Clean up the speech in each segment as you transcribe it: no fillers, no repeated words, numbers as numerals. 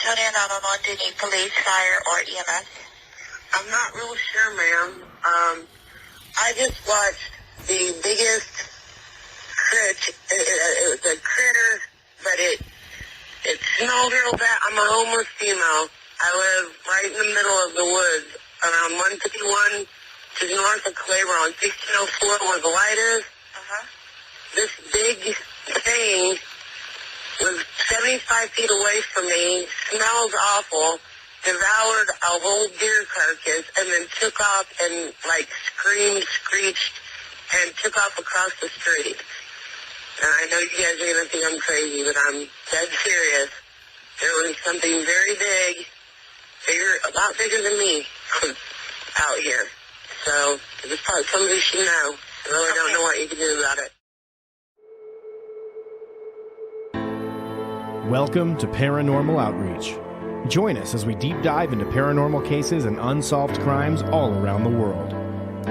Tony and 911, do you need police, fire, or EMS? I'm not real sure, ma'am. I just watched the biggest it was a critter, but it smelled real bad. I'm a homeless female. I live right in the middle of the woods, around 151, just north of Claiborne. 1604 where the light is. This big thing was 75 feet away from me, smells awful, devoured a whole deer carcass, and then took off and, screamed, screeched, and took off across the street. And I know you guys are going to think I'm crazy, but I'm dead serious. There was something very big, a lot bigger than me, out here. So, it's probably somebody should know. I really don't know what you can do about it. Welcome to Paranormal Outreach. Join us as we deep dive into paranormal cases and unsolved crimes all around the world.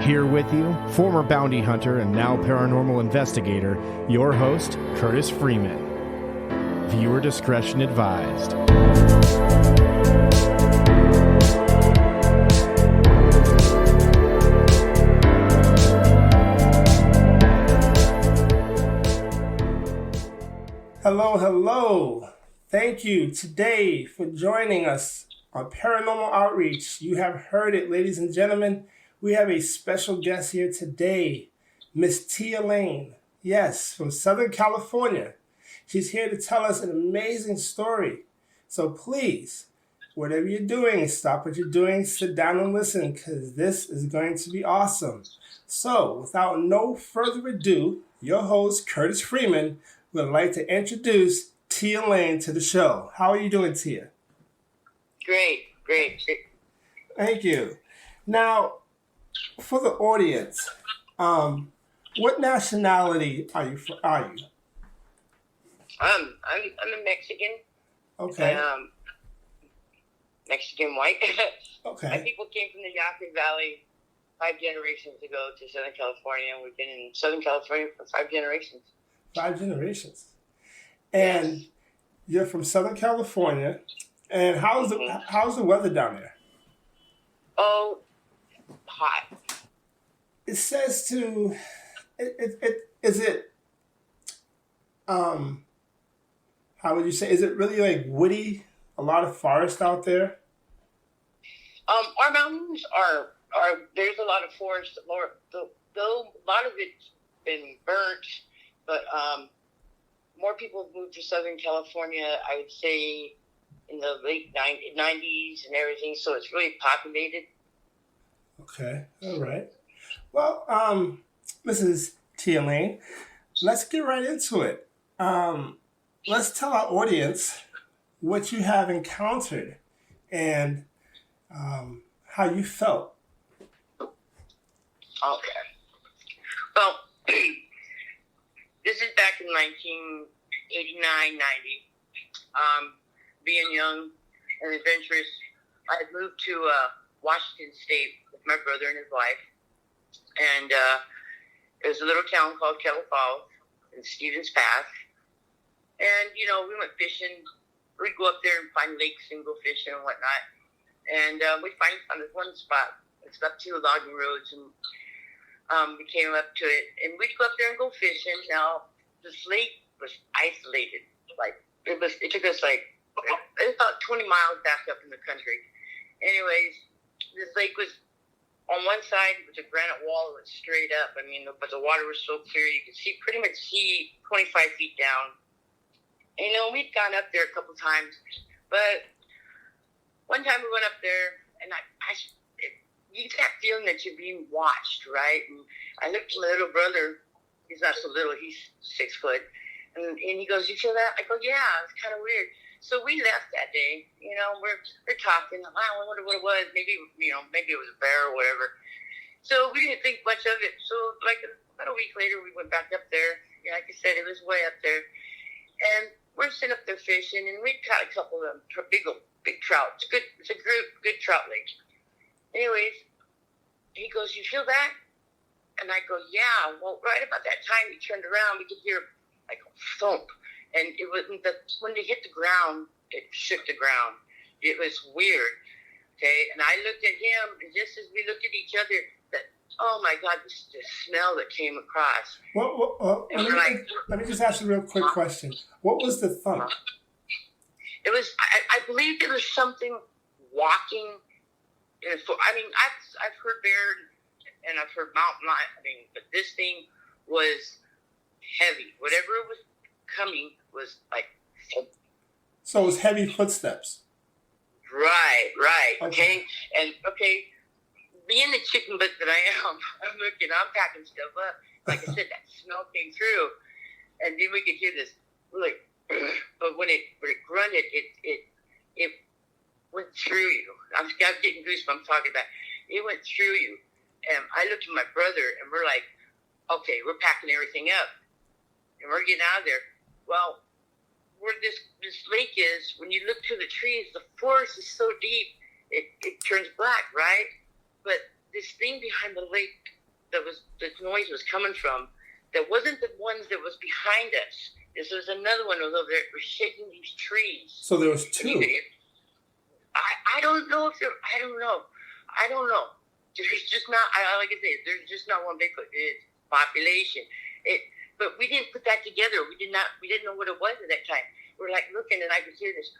Here with you, former bounty hunter and now paranormal investigator, your host, Curtis Freeman. Viewer discretion advised. Hello, hello. Thank you today for joining us on Paranormal Outreach. You have heard it, ladies and gentlemen. We have a special guest here today, Miss Tia Lane. Yes, from Southern California. She's here to tell us an amazing story. So please, whatever you're doing, stop what you're doing, sit down and listen, because this is going to be awesome. So, without no further ado, your host, Curtis Freeman, would like to introduce Tia Lane to the show. How are you doing, Tia? Great. Thank you. Now, for the audience, what nationality are you? I'm a Mexican. Okay. Mexican white. Okay. My people came from the Yaquin Valley 5 generations ago to Southern California. We've been in Southern California for 5 generations. 5 generations. And yes. You're from Southern California. And how's the weather down there? Oh, hot. It says to how would you say, is it really like woody, a lot of forest out there? Our mountains are there's a lot of forest, though a lot of it's been burnt, but more people have moved to Southern California, I would say, in the late 90s and everything, so it's really populated. Okay, all right. Well, Mrs. Tia Lane, let's get right into it. Let's tell our audience what you have encountered and how you felt. Okay. Well, this is back in 1989, 90. Being young and adventurous, I had moved to Washington State with my brother and his wife. And it was a little town called Kettle Falls in Stevens Pass. And, we went fishing. We'd go up there and find lakes and go fishing and whatnot. And we found this one spot. It's up 2 logging roads, and we came up to it. And we'd go up there and go fishing. Now, this lake was isolated. It took us about 20 miles back up in the country. Anyways, this lake was on one side, it was a granite wall that went straight up. But the water was so clear, you could pretty much see 25 feet down. And, we'd gone up there a couple times, but one time we went up there, and you get that feeling that you're being watched, right? And I looked at my little brother. He's not so little. He's 6 foot. And he goes, "You feel that?" I go, "Yeah, it's kind of weird." So we left that day. We're talking. I wonder what it was. Maybe it was a bear or whatever. So we didn't think much of it. So about a week later, we went back up there. Like I said, it was way up there. And we're sitting up there fishing, and we caught a couple of them big trout. It's a good trout lake. Anyways, he goes, "You feel that?" And I go, "Yeah." Well, right about that time, he turned around. We could hear like a thump. and it wasn't when they hit the ground, it shook the ground. It was weird. Okay, and I looked at him, and just as we looked at each other, oh my God, this is the smell that came across. Let me just ask you a real quick question. What was the thump? It was, I believe it was something walking. I've heard bear and I've heard mountain lion, but this thing was heavy. Whatever it was coming was like. So it was heavy footsteps. Right. Okay. And being the chicken butt that I am, I'm packing stuff up. Like I said, that smell came through, and then we could hear this like, but when it grunted, it went through you. I'm getting goosebumps talking about it. It went through you, and I looked at my brother, and we're like, okay, we're packing everything up, and we're getting out of there. Well, where this lake is, when you look to the trees, the forest is so deep, it turns black, right? But this thing behind the lake the noise was coming from, that wasn't the ones that was behind us. This was another one over there. It was shaking these trees. So there was two. I don't know if there. I don't know. There's just not. Like I say, there's just not one Bigfoot. It's population. But we didn't put that together. We didn't know what it was at that time. We're like looking, and I could hear this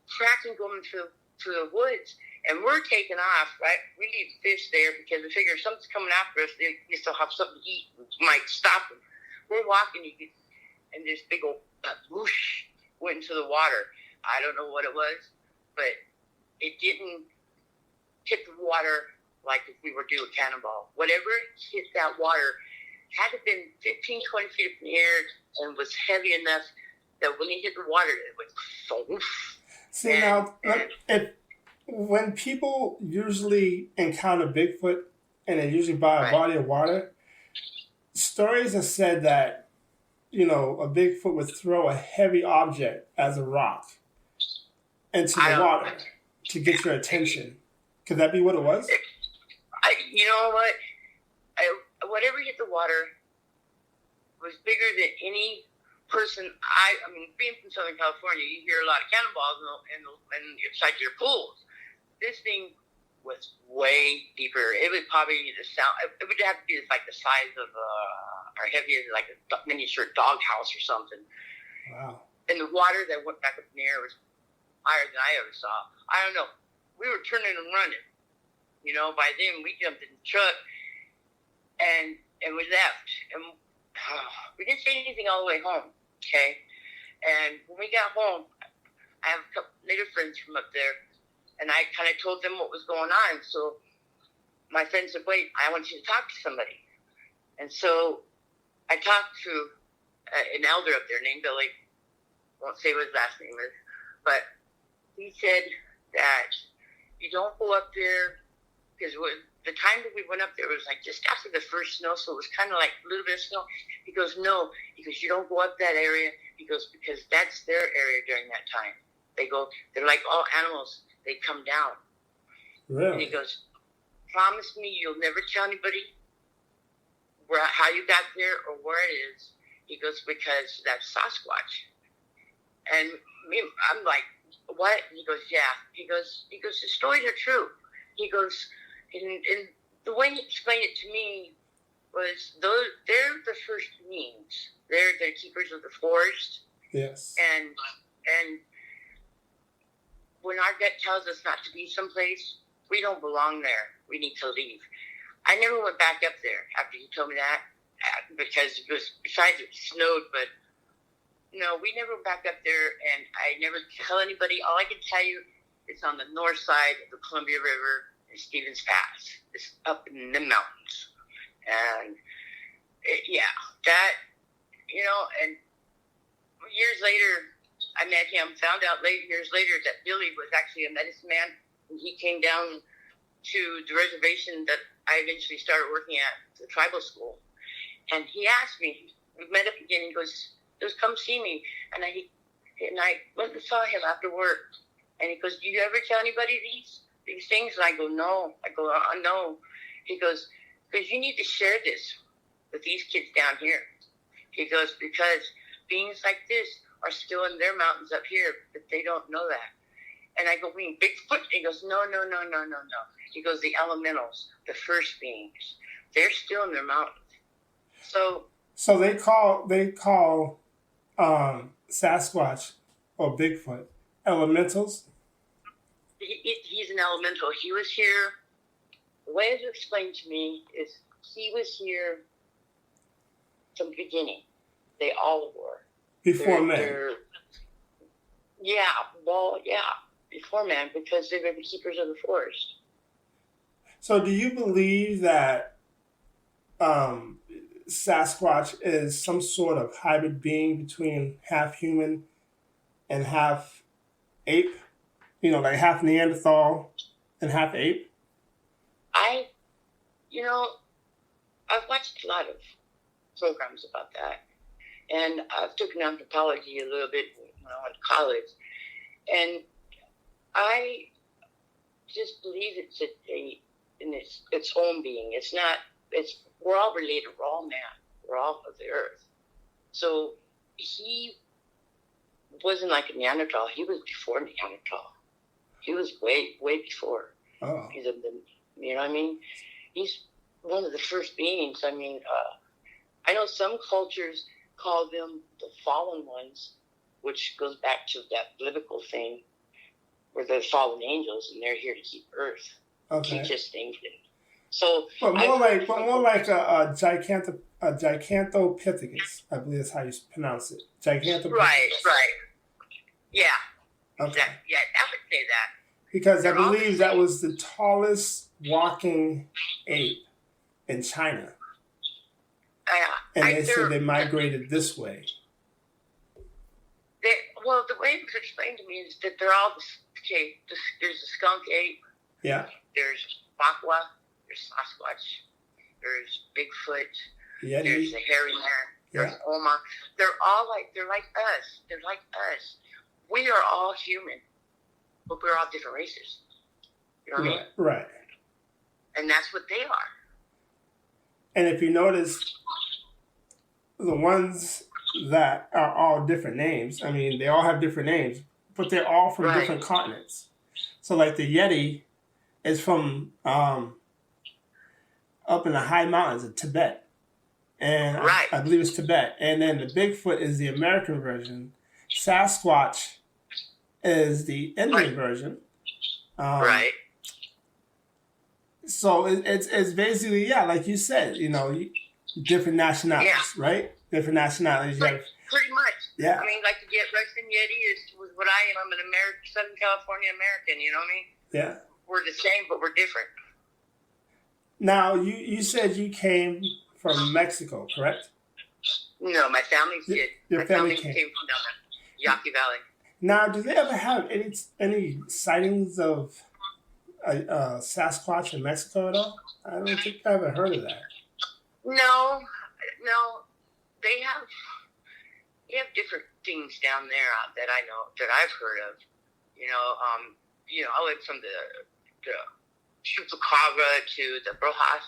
tracking going through the woods, and we're taking off. Right, we leave fish there because we figure if something's coming after us, they still have something to eat. We might stop them. We're walking, and this big old whoosh went into the water. I don't know what it was, but it didn't hit the water like if we were doing a cannonball. Whatever hit that water had to have been 15, 20 feet up in the air and was heavy enough that when it hit the water, it went so. See, now, when people usually encounter Bigfoot and they usually by a body of water, stories have said that, a Bigfoot would throw a heavy object as a rock into the water to get your attention. Could that be what it was? You know what? Whatever hit the water was bigger than any person. Being from Southern California, you hear a lot of cannonballs and inside your pools. This thing was way deeper. It would probably the sound. It would have to be like the size of or heavier, like a miniature doghouse or something. Wow. And the water that went back up in the air was higher than I ever saw. I don't know. We were turning and running. By then we jumped in the truck and we left. And we didn't say anything all the way home. Okay. And when we got home, I have a couple later friends from up there, and I kind of told them what was going on. So my friend said, "Wait, I want you to talk to somebody." And so I talked to an elder up there named Billy. Won't say what his last name is, but he said that you don't go up there because the time that we went up there was like just after the first snow, so it was kind of like a little bit of snow. He goes, "No," because you don't go up that area. He goes, because that's their area during that time. They're like all animals. They come down. Really? And he goes, "Promise me you'll never tell anybody how you got there or where it is." He goes, "Because that's Sasquatch." And I'm like, "What?" He goes, "Yeah." He goes, "The stories are true." He goes, and the way he explained it to me was they're the first beings. They're the keepers of the forest. Yes. And when our gut tells us not to be someplace, we don't belong there. We need to leave. I never went back up there after he told me that because besides it snowed, but no, we never went back up there, and I never tell anybody. All I can tell you, it's on the north side of the Columbia River in Stevens Pass. It's up in the mountains. And and years later, I met him, found out years later that Billy was actually a medicine man. And he came down to the reservation that I eventually started working at, the tribal school. And he asked me, we met up again, he goes, "Come see me." And I went and saw him after work. And he goes, "Do you ever tell anybody these things?" And I go, "No." I go, "No." He goes, "Because you need to share this with these kids down here." He goes, "Because beings like this are still in their mountains up here, but they don't know that. And I go, "Being Bigfoot?" He goes, No. He goes, "The elementals, the first beings, they're still in their mountains." So they call Sasquatch or Bigfoot elementals. he's an elemental. He was here. The way it's explained to me is he was here from the beginning. They all were. Before man. Before man, because they were the keepers of the forest. So do you believe that Sasquatch is some sort of hybrid being between half human and half ape? Like half Neanderthal and half ape? I've watched a lot of programs about that. And I've taken anthropology a little bit when I went to college. And I just believe it's in its own being. We're all related. We're all man. We're all of the earth. So he wasn't like a Neanderthal. He was before Neanderthal. He was way, way before. Oh. You know what I mean? He's one of the first beings. I mean, I know some cultures call them the fallen ones, which goes back to that biblical thing where they're fallen angels and they're here to keep Earth. Okay. Teach us things. So, but more like a Gigantopithecus, I believe is how you pronounce it. Gigantopithecus. Right. Yeah. Okay. Exactly. Yeah, I would say that. Because I believe that was the tallest walking ape in China. And they said they migrated this way. The way it was explained to me is that they're all there's a skunk ape. Yeah. There's Bakwa. There's Sasquatch. There's Bigfoot. Yeti. There's the hairy man. There's Oma. They're like us. They're like us. We are all human, but we're all different races. You know what I mean? Right. And that's what they are. And if you notice, the ones that are all different names, I mean, they all have different names, but they're all from different continents. So like the Yeti is from up in the high mountains of Tibet. And I believe it's Tibet. And then the Bigfoot is the American version. Sasquatch is the Indian version. So it's basically, like you said, different nationalities, right? Different nationalities. Pretty much. Yeah. I mean, like the Western Yeti was what I am. I'm an Southern California American, you know what I mean? Yeah. We're the same, but we're different. Now, you said you came from Mexico, correct? No, my family did. Your family came from down there, Yaqui Valley. Now, do they ever have any sightings of Sasquatch in Mexico at all? I don't think I ever heard of that. No, they have different things down there that I know that I've heard of. I went from the Chupacabra to the Brujas.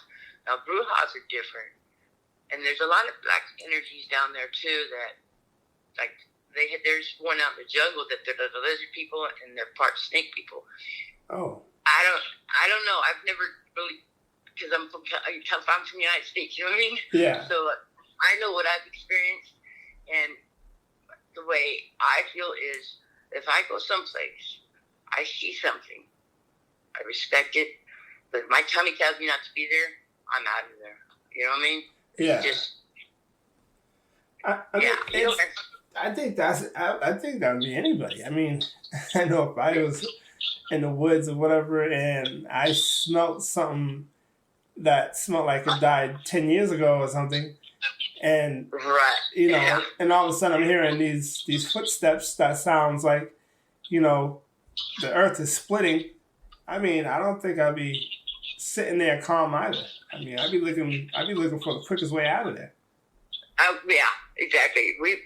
Now, Brujas are different, and there's a lot of black energies down there too. That there's one out in the jungle that they're the lizard people and they're part snake people. Oh. I don't know. I've never really, because I'm from the United States, you know what I mean? Yeah. So I know what I've experienced, and the way I feel is if I go someplace, I see something, I respect it, but if my tummy tells me not to be there, I'm out of there. You know what I mean? Yeah. I think that would be anybody. I mean, I know if I was in the woods or whatever and I smelled something that smelled like it died 10 years ago or something, and and all of a sudden I'm hearing these footsteps that sounds like, the earth is splitting. I mean, I don't think I'd be sitting there calm either. I mean, I'd be looking for the quickest way out of there. Yeah, exactly. We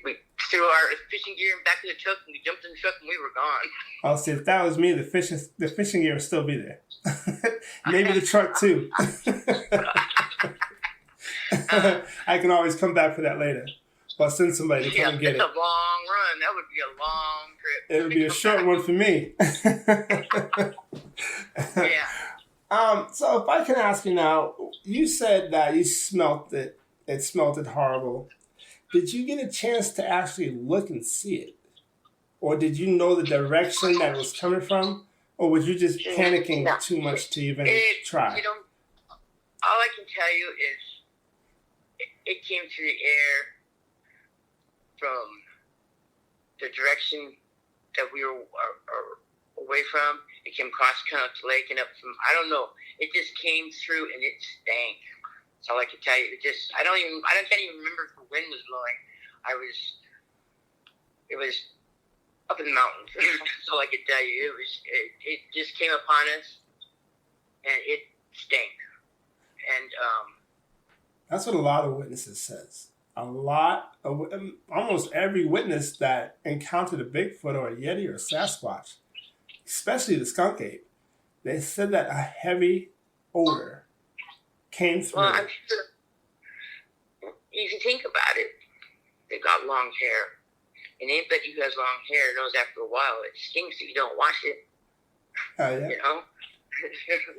threw our fishing gear back in the truck and we jumped in the truck and we were gone. I'll see, if that was me, the fishing gear would still be there. Maybe the truck too. I can always come back for that later. Or send somebody to come and get it. It's a long run. That would be a long trip. It would be a short one for me. Yeah. So if I can ask you now, you said that you smelt it. It smelt it horrible. Did you get a chance to actually look and see it? Or did you know the direction that it was coming from? Or was you just panicking too much to even try? You know, all I can tell you is it came through the air from the direction that we were away from. It came across kind of the lake and up from, I don't know. It just came through and it stank. That's all I can tell you. It just, I can't even remember if the wind was blowing. It was up in the mountains. That's all I can tell you. It just came upon us and it stank. And, that's what a lot of witnesses says. Almost every witness that encountered a Bigfoot or a Yeti or a Sasquatch, especially the skunk ape, they said that a heavy odor came through. Well, I'm sure, if you think about it, they got long hair. And anybody who has long hair knows after a while it stinks if you don't wash it. Oh, yeah. You know?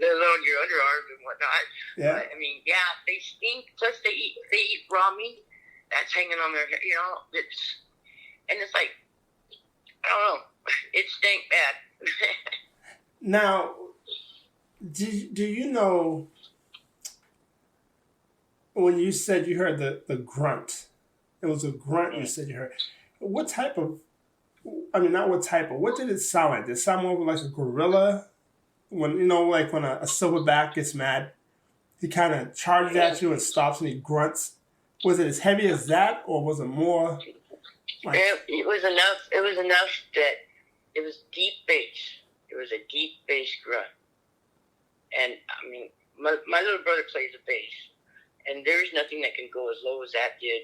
Let alone your underarms and whatnot. Yeah. But, I mean, yeah, they stink. Plus, they eat raw meat. That's hanging on their hair. You know, it's like, I don't know. It stank bad. Now, do you know when you said you heard the grunt? It was a grunt you said you heard. What type of, not what type of, what did it sound like? Did it sound more like a gorilla? When, like when a silverback gets mad, he kind of charges at you and stops and he grunts. Was it as heavy as that, or was it more like... It was enough that it was deep bass. It was a deep bass grunt. And, I mean, my little brother plays the bass. And there's nothing that can go as low as that did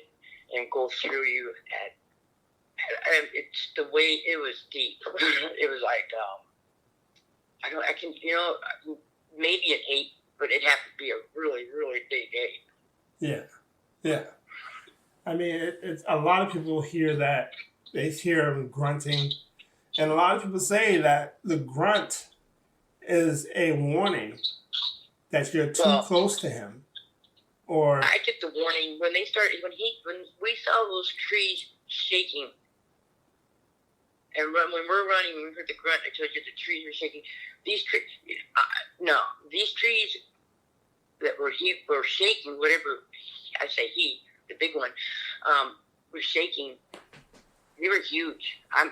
and go through you it's the way it was deep. It was like, maybe an 8, but it'd have to be a really, really big 8. Yeah. I mean, it's a lot of people hear that. They hear him grunting. And a lot of people say that the grunt is a warning that you're too close to him. Or I get the warning when we saw those trees shaking. And when we're running, when we heard the grunt, I told you the trees were shaking. These trees, these trees that were shaking, whatever, I say the big one, was shaking. They were huge. I'm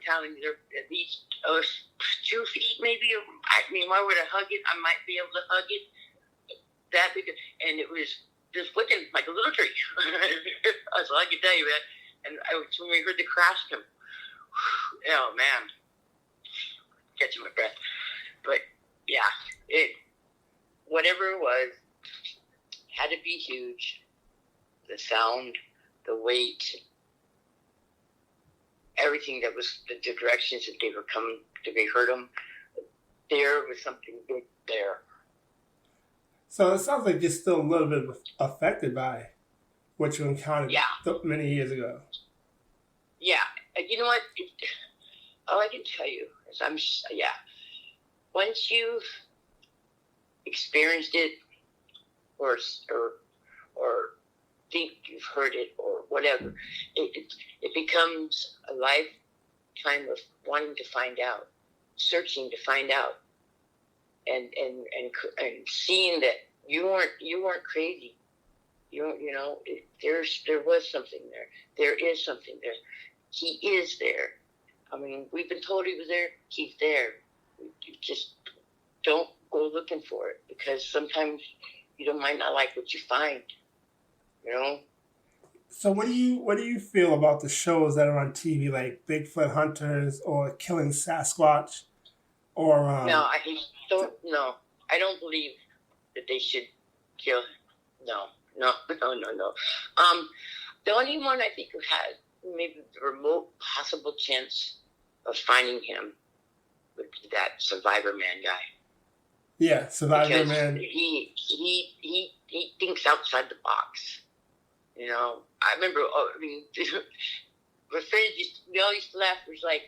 telling you, they're at least 2 feet, maybe. I mean, if I were to hug it, I might be able to hug it. That big, and it was just looking like a little tree. That's all I can tell you, man. And when we heard the crash come, oh man, catching my breath. But yeah, whatever it was, had to be huge. The sound, the weight, everything that was the directions that they were coming, that we heard them. There was something big there. So it sounds like you're still a little bit affected by what you encountered many years ago. Yeah. You know what? All I can tell you is once you've experienced it or think you've heard it or whatever, it becomes a lifetime of wanting to find out, searching to find out. And seeing that you weren't crazy, there was something there. There is something there. He is there. I mean, we've been told he was there. He's there. You just don't go looking for it because sometimes you might not like what you find. So what do you feel about the shows that are on TV like Bigfoot Hunters or Killing Sasquatch? Or no, I don't believe that they should kill him. No. The only one I think who has maybe the remote possible chance of finding him would be that Survivor Man guy. Yeah, Survivor because Man. He thinks outside the box. You know, I remember. My friends we all used to laugh. It was like,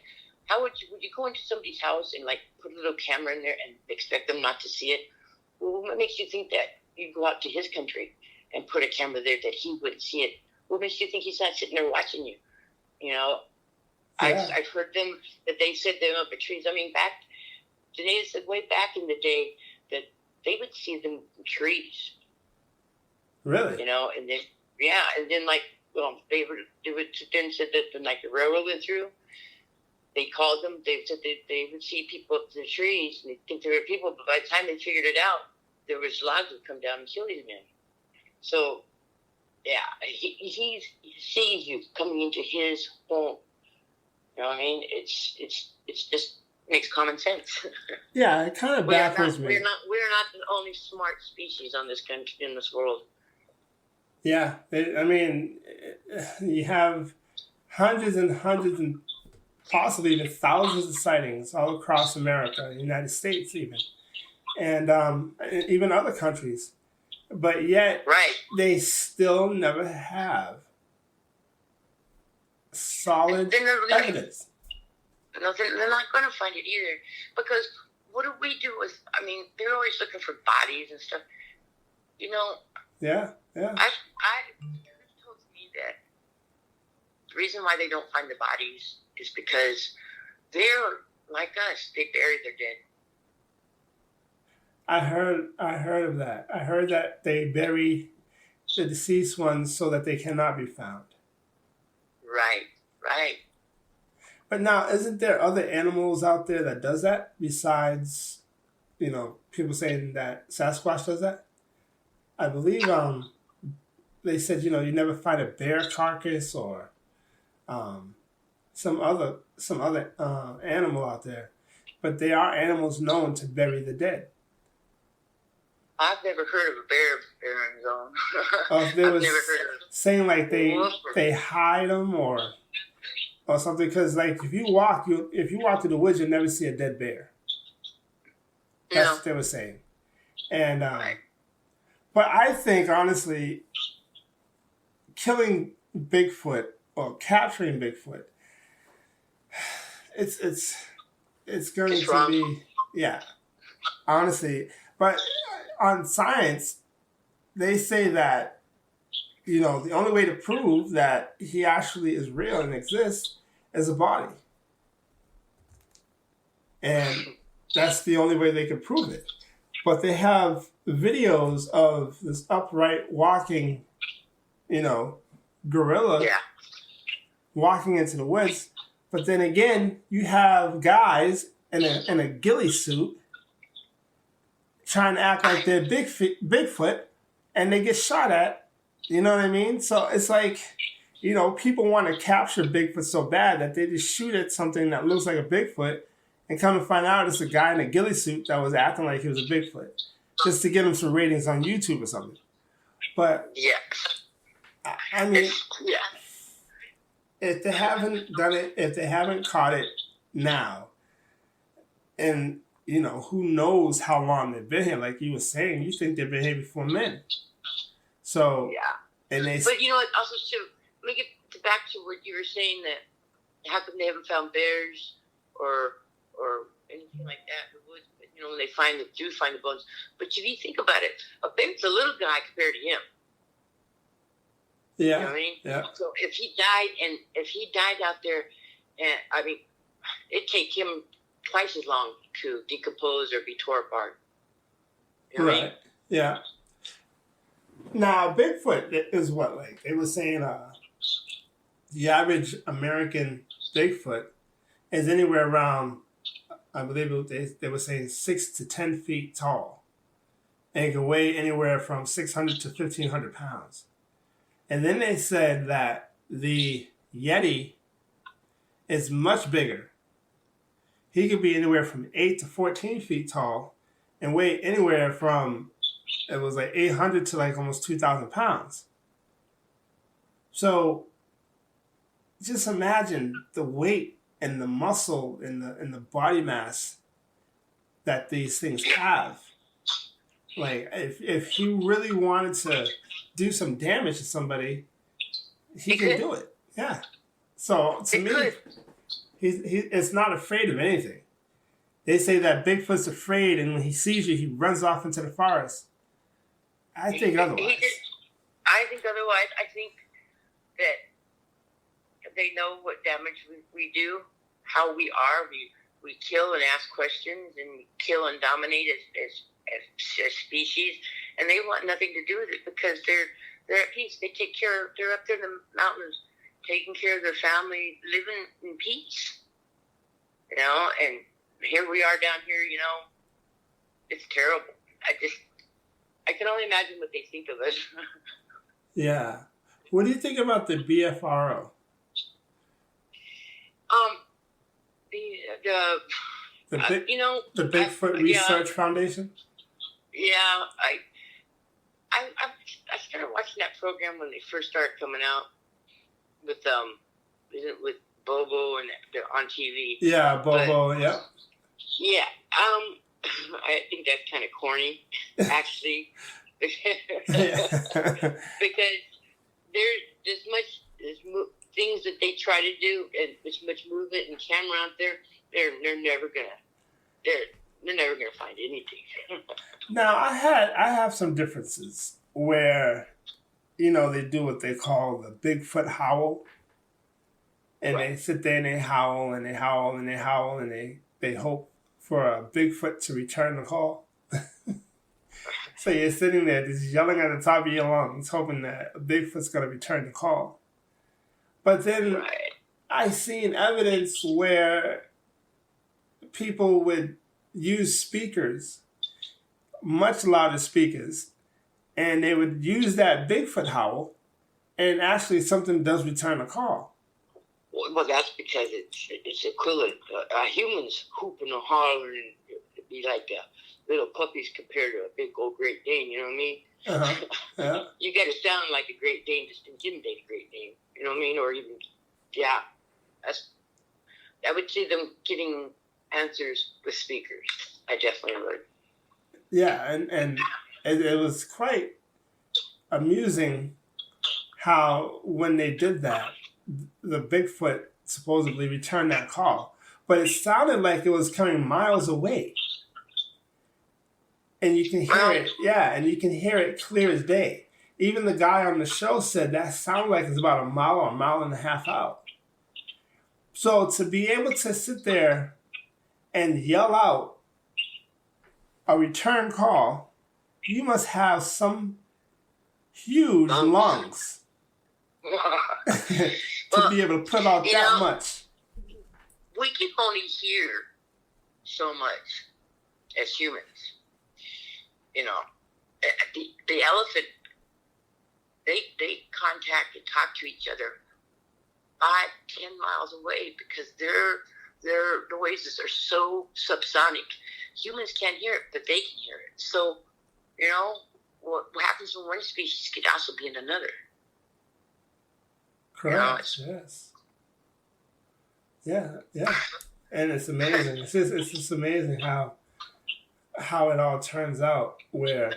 how would you go into somebody's house and like put a little camera in there and expect them not to see it? Well, what makes you think that? You go out to his country and put a camera there that he wouldn't see it. What makes you think he's not sitting there watching you? You know, Yeah. I've heard them that they said they're up at trees. I mean, Janae said way back in the day that they would see them in trees. Really? You know, and then like, well, they would then said that when like the railroad went through, they called them. They said they would see people up in the trees and they think they were people, but by the time they figured it out, there was logs would come down and kill these men. So, yeah, he sees you coming into his home. You know what I mean? It's just makes common sense. Yeah, it kind of baffles me. We're not the only smart species on this country in this world. Yeah, I mean, you have hundreds and hundreds and possibly even thousands of sightings all across America, the United States even, and even other countries. But yet, they still never have solid evidence. No, they're not going to find it either. Because what do we do with, I mean, they're always looking for bodies and stuff. You know, Yeah. Curtis told me that the reason why they don't find the bodies is because they're like us. They bury their dead. I heard of that. I heard that they bury the deceased ones so that they cannot be found. Right. But now, isn't there other animals out there that does that besides, people saying that Sasquatch does that? I believe they said, you never find a bear carcass or some other animal out there. But there are animals known to bury the dead. I've never heard of a bear burying his own. I've never heard of saying like they hide them or something, because like if you walk through the woods, you'll never see a dead bear. That's what they were saying. And but I think honestly, killing Bigfoot or capturing Bigfoot, it's going to wrong. be honestly. But on science, they say that the only way to prove that he actually is real and exists is a body. And that's the only way they can prove it. But they have videos of this upright walking, gorilla walking into the woods. But then again, you have guys in a ghillie suit trying to act like they're Bigfoot, and they get shot at. You know what I mean? So it's like, people want to capture Bigfoot so bad that they just shoot at something that looks like a Bigfoot and come to find out it's a guy in a ghillie suit that was acting like he was a Bigfoot just to get him some ratings on YouTube or something. But, I mean, if they haven't done it, if they haven't caught it now, and, who knows how long they've been here. Like you were saying, you think they've been here before men. So, and they... But you know what, also too, let me get back to what you were saying, that how come they haven't found bears or anything like that in the woods, but, when they do find the bones. But if you think about it, a bear's a little guy compared to him. Yeah. You know what I mean? Yeah. So if he died out there, and I mean, it'd take him twice as long to decompose or be tore apart. You know what I mean? Yeah. Now, Bigfoot is what, like, they were saying the average American Bigfoot is anywhere around, I believe they were saying 6 to 10 feet tall. And it can weigh anywhere from 600 to 1,500 pounds. And then they said that the Yeti is much bigger. He could be anywhere from 8 to 14 feet tall and weigh anywhere from, it was like 800 to like almost 2,000 pounds. So just imagine the weight and the muscle and the body mass that these things have. Like if he really wanted to do some damage to somebody, he can do it. Yeah. So to me, it's not afraid of anything. They say that Bigfoot's afraid, and when he sees you, he runs off into the forest. I think otherwise. I think otherwise. I think that they know what damage we do, how we are. We kill and ask questions, and we kill and dominate as species, and they want nothing to do with it because they're at peace. They take care. They're up there in the mountains, taking care of their family, living in peace. And here we are down here. It's terrible. I can only imagine what they think of us. Yeah. What do you think about the BFRO? The Bigfoot Research Foundation. Yeah, I started watching that program when they first started coming out with with Bobo and they're on TV. Yeah, Bobo. Yeah. Yeah. I think that's kind of corny, actually, because there's things that they try to do, and there's much movement and camera out there. They're never gonna find anything. Now I have some differences where, they do what they call the Bigfoot howl, and Right. they sit there and they howl and they howl and they howl and they hope for a Bigfoot to return the call. So you're sitting there just yelling at the top of your lungs, hoping that a Bigfoot's going to return the call. But then Right. I seen evidence where people would use speakers, much louder speakers, and they would use that Bigfoot howl, and actually something does return a call. Well, that's because it's equivalent. Humans hooping and hollering, it'd be like little puppies compared to a big old Great Dane. You know what I mean? Uh-huh. Yeah. You got to sound like a Great Dane just to intimidate a Great Dane. You know what I mean? Or even, yeah, I would see them getting answers with speakers. I definitely would. Yeah, and it was quite amusing how when they did that, the Bigfoot supposedly returned that call, but it sounded like it was coming miles away. And you can hear it, and you can hear it clear as day. Even the guy on the show said that sounded like it's about a mile or a mile and a half out. So to be able to sit there and yell out a return call, you must have some huge lungs to be able to put out that much. We can only hear so much as humans. The elephant, they contact and talk to each other 5-10 miles away because their noises are so subsonic. Humans can't hear it, but they can hear it. So, what happens in one species could also be in another. Correct. Yes. Yeah. And it's amazing. It's just amazing how it all turns out. Where,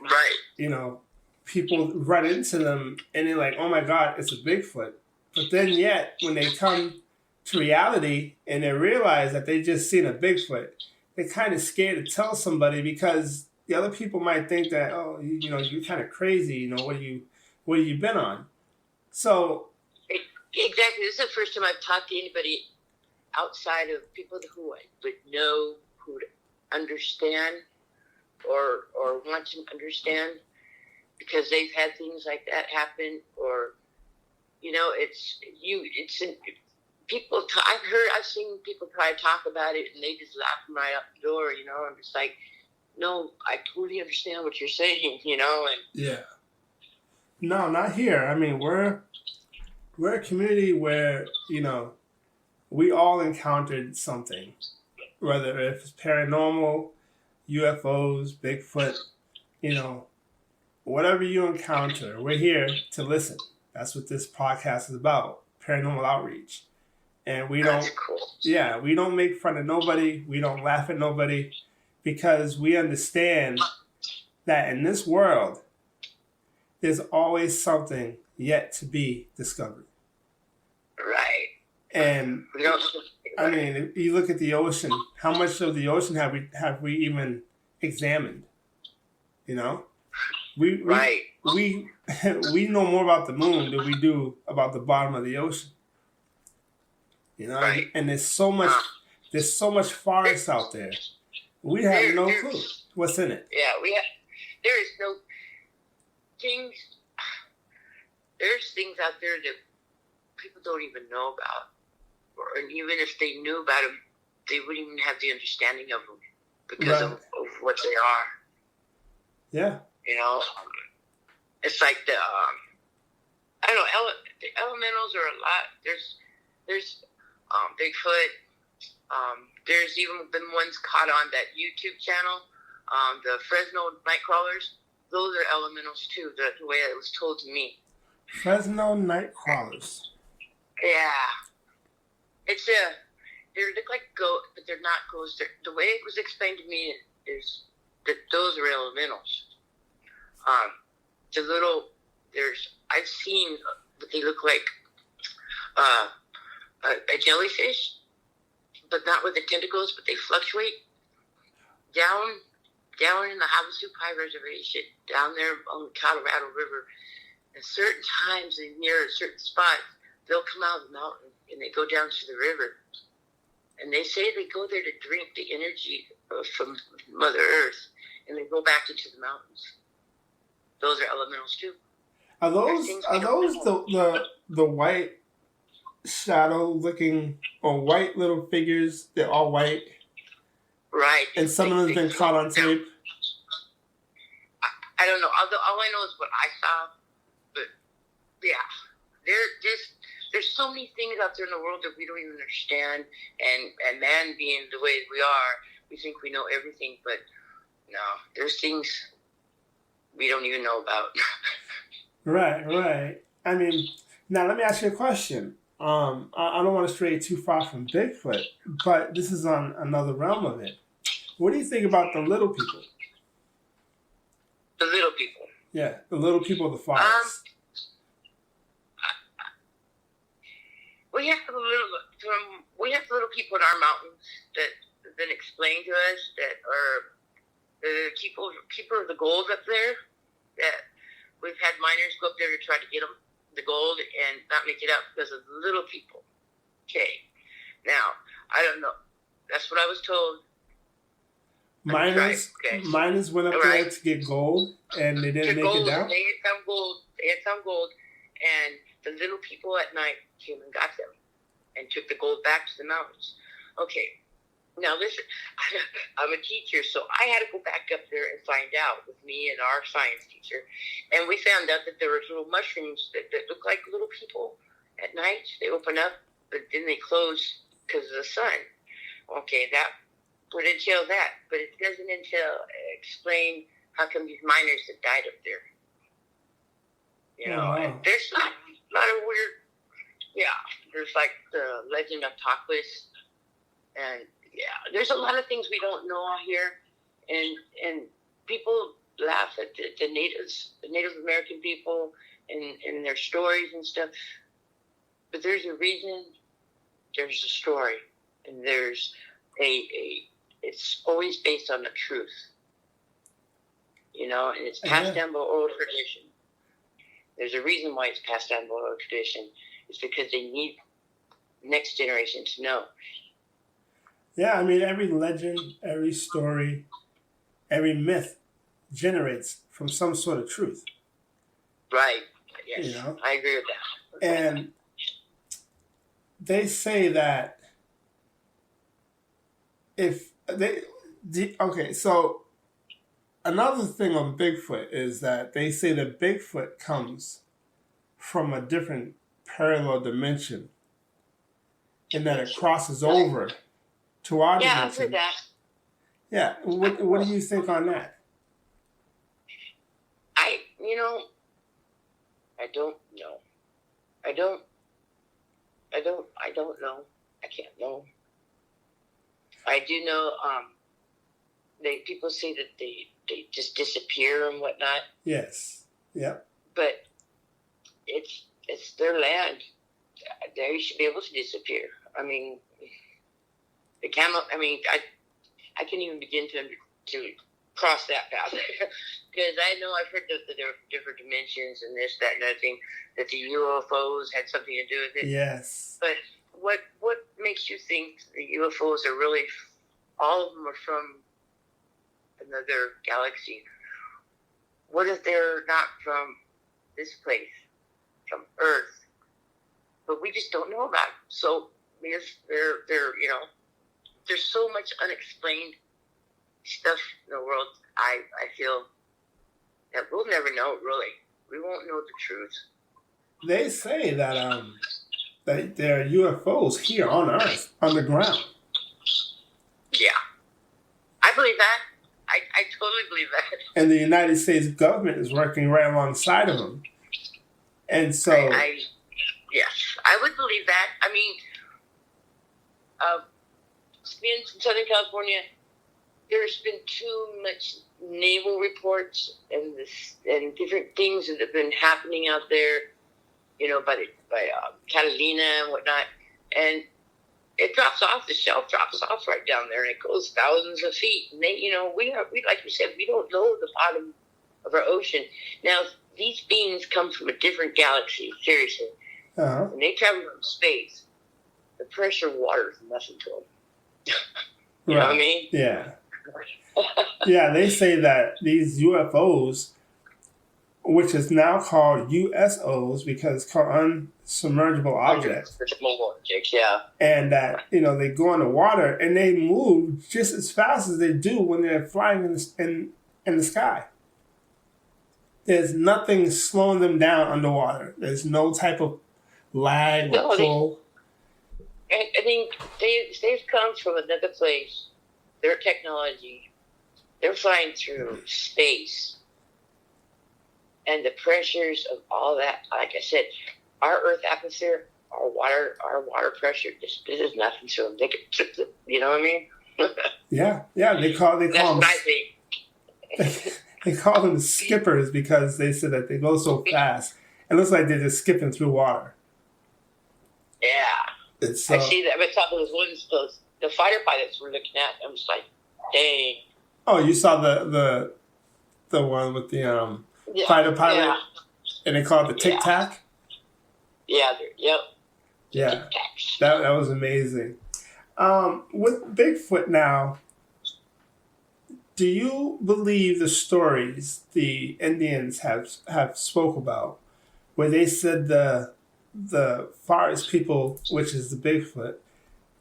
right? People run into them and they're like, "Oh my God, it's a Bigfoot." But then, yet, when they come to reality and they realize that they just seen a Bigfoot, they're kind of scared to tell somebody because the other people might think that, "Oh, you're kind of crazy. What have you been on?" So. Exactly. This is the first time I've talked to anybody outside of people who I would know, who would understand or want to understand because they've had things like that happen, or I've seen people try to talk about it and they just laugh them right out the door. I'm just like, no, I totally understand what you're saying. And yeah, no, not here. I mean, we're a community where, we all encountered something, whether it's paranormal, UFOs, Bigfoot, whatever you encounter, we're here to listen. That's what this podcast is about, Paranormal Outreach. And we don't make fun of nobody. We don't laugh at nobody because we understand that in this world, there's always something, yet to be discovered. Right. And I mean, if you look at the ocean, how much of the ocean have we even examined? You know, we know more about the moon than we do about the bottom of the ocean. You know, right. And there's so much forest out there. We have no clue what's in it. Yeah, there is no things. There's things out there that people don't even know about, and even if they knew about them, they wouldn't even have the understanding of them because of what they are. Yeah. You know, it's like the I don't know. The elementals are a lot. There's Bigfoot. There's even been ones caught on that YouTube channel, the Fresno Nightcrawlers. Those are elementals too. The way it was told to me. Fresno Nightcrawlers. Yeah, they look like ghosts, but they're not ghosts. The way it was explained to me is that those are elementals. I've seen what they look like, a jellyfish, but not with the tentacles, but they fluctuate down in the Havasu Pai Reservation, down there on the Colorado River. At certain times and near certain spots, they'll come out of the mountain and they go down to the river. And they say they go there to drink the energy from Mother Earth, and they go back into the mountains. Those are elementals too. Are those the white shadow looking or white little figures? They're all white. Right. And some of them have been caught on tape. I don't know. All I know is what I saw. But yeah, there's so many things out there in the world that we don't even understand. And man, being the way we are, we think we know everything. But no, there's things we don't even know about. Right. I mean, now let me ask you a question. I don't want to stray too far from Bigfoot, but this is on another realm of it. What do you think about the little people? The little people. Yeah, the little people of the forest. We have the little people in our mountains that have been explained to us that are the keeper of the gold up there. That we've had miners go up there to try to get them the gold and not make it up because of the little people. Okay, now I don't know. That's what I was told. Miners went up there to get gold, and they didn't make it down. They had found gold, and the little people at night came and got them, and took the gold back to the mountains. Okay, now listen, I'm a teacher, so I had to go back up there and find out with me and our science teacher, and we found out that there were little mushrooms that look like little people at night. They open up, but then they close because of the sun. Okay, that would entail that, but it doesn't explain how come these miners that died up there. You know, and there's a lot of weird, there's like the legend of Taquis, and there's a lot of things we don't know out here, and people laugh at the Native American people and their stories and stuff, but there's a reason, there's a story, and there's it's always based on the truth, you know, and it's passed down by oral tradition. There's a reason why it's passed down by oral tradition. It's because they need the next generation to know. Yeah, I mean, every legend, every story, every myth generates from some sort of truth. Right. Yes. You know? I agree with that. And they say that so another thing on Bigfoot is that they say that Bigfoot comes from a different parallel dimension, and that it crosses over to our dimension. Yeah, I've heard that. Yeah, what do you think on that? I don't know. I don't know. I can't know. I do know people say that they just disappear and whatnot. Yes. Yep. But it's their land. They should be able to disappear. I mean, the camel. I mean, I can't even begin to cross that path because I know I've heard that there are different dimensions and this, that, and other thing. That the UFOs had something to do with it. Yes. But what makes you think the UFOs are really all of them are from another galaxy? What if they're not from this place, from Earth? But we just don't know about it. So they're there's so much unexplained stuff in the world. I feel that we'll never know. Really, we won't know the truth. They say that that there are UFOs here on Earth, underground. Yeah, I believe that. I totally believe that. And the United States government is working right alongside of them. And so... Yes, I would believe that. I mean, being from Southern California, there's been too much naval reports and different things that have been happening out there, by Catalina and whatnot. And it drops off, the shelf drops off right down there, and it goes thousands of feet. And they, we like you said, we don't know the bottom of our ocean. Now, these beings come from a different galaxy, seriously. Uh-huh. When they travel from space, the pressure of water is nothing to them. You know what I mean? Yeah. Yeah, they say that these UFOs, which is now called USOs because it's called unsubmergible objects. Yeah. And that, they go in the water and they move just as fast as they do when they're flying in the sky. There's nothing slowing them down underwater. There's no type of lag or pull. I think they've come from another place. Their technology, they're flying through space. And the pressures of all that, like I said, our Earth atmosphere, our water pressure, this is nothing to them. They could, you know what I mean? Yeah. They call That's them. what I think. They call them skippers because they said that they go so fast. It looks like they're just skipping through water. Yeah. I see that. I saw the fighter pilots were looking at. I was like, dang. Oh, you saw the one with the fighter pilot, and they call it the Tic Tac. Yeah. Yep. Yeah. That was amazing. With Bigfoot now, do you believe the stories the Indians have spoke about, where they said the forest people, which is the Bigfoot,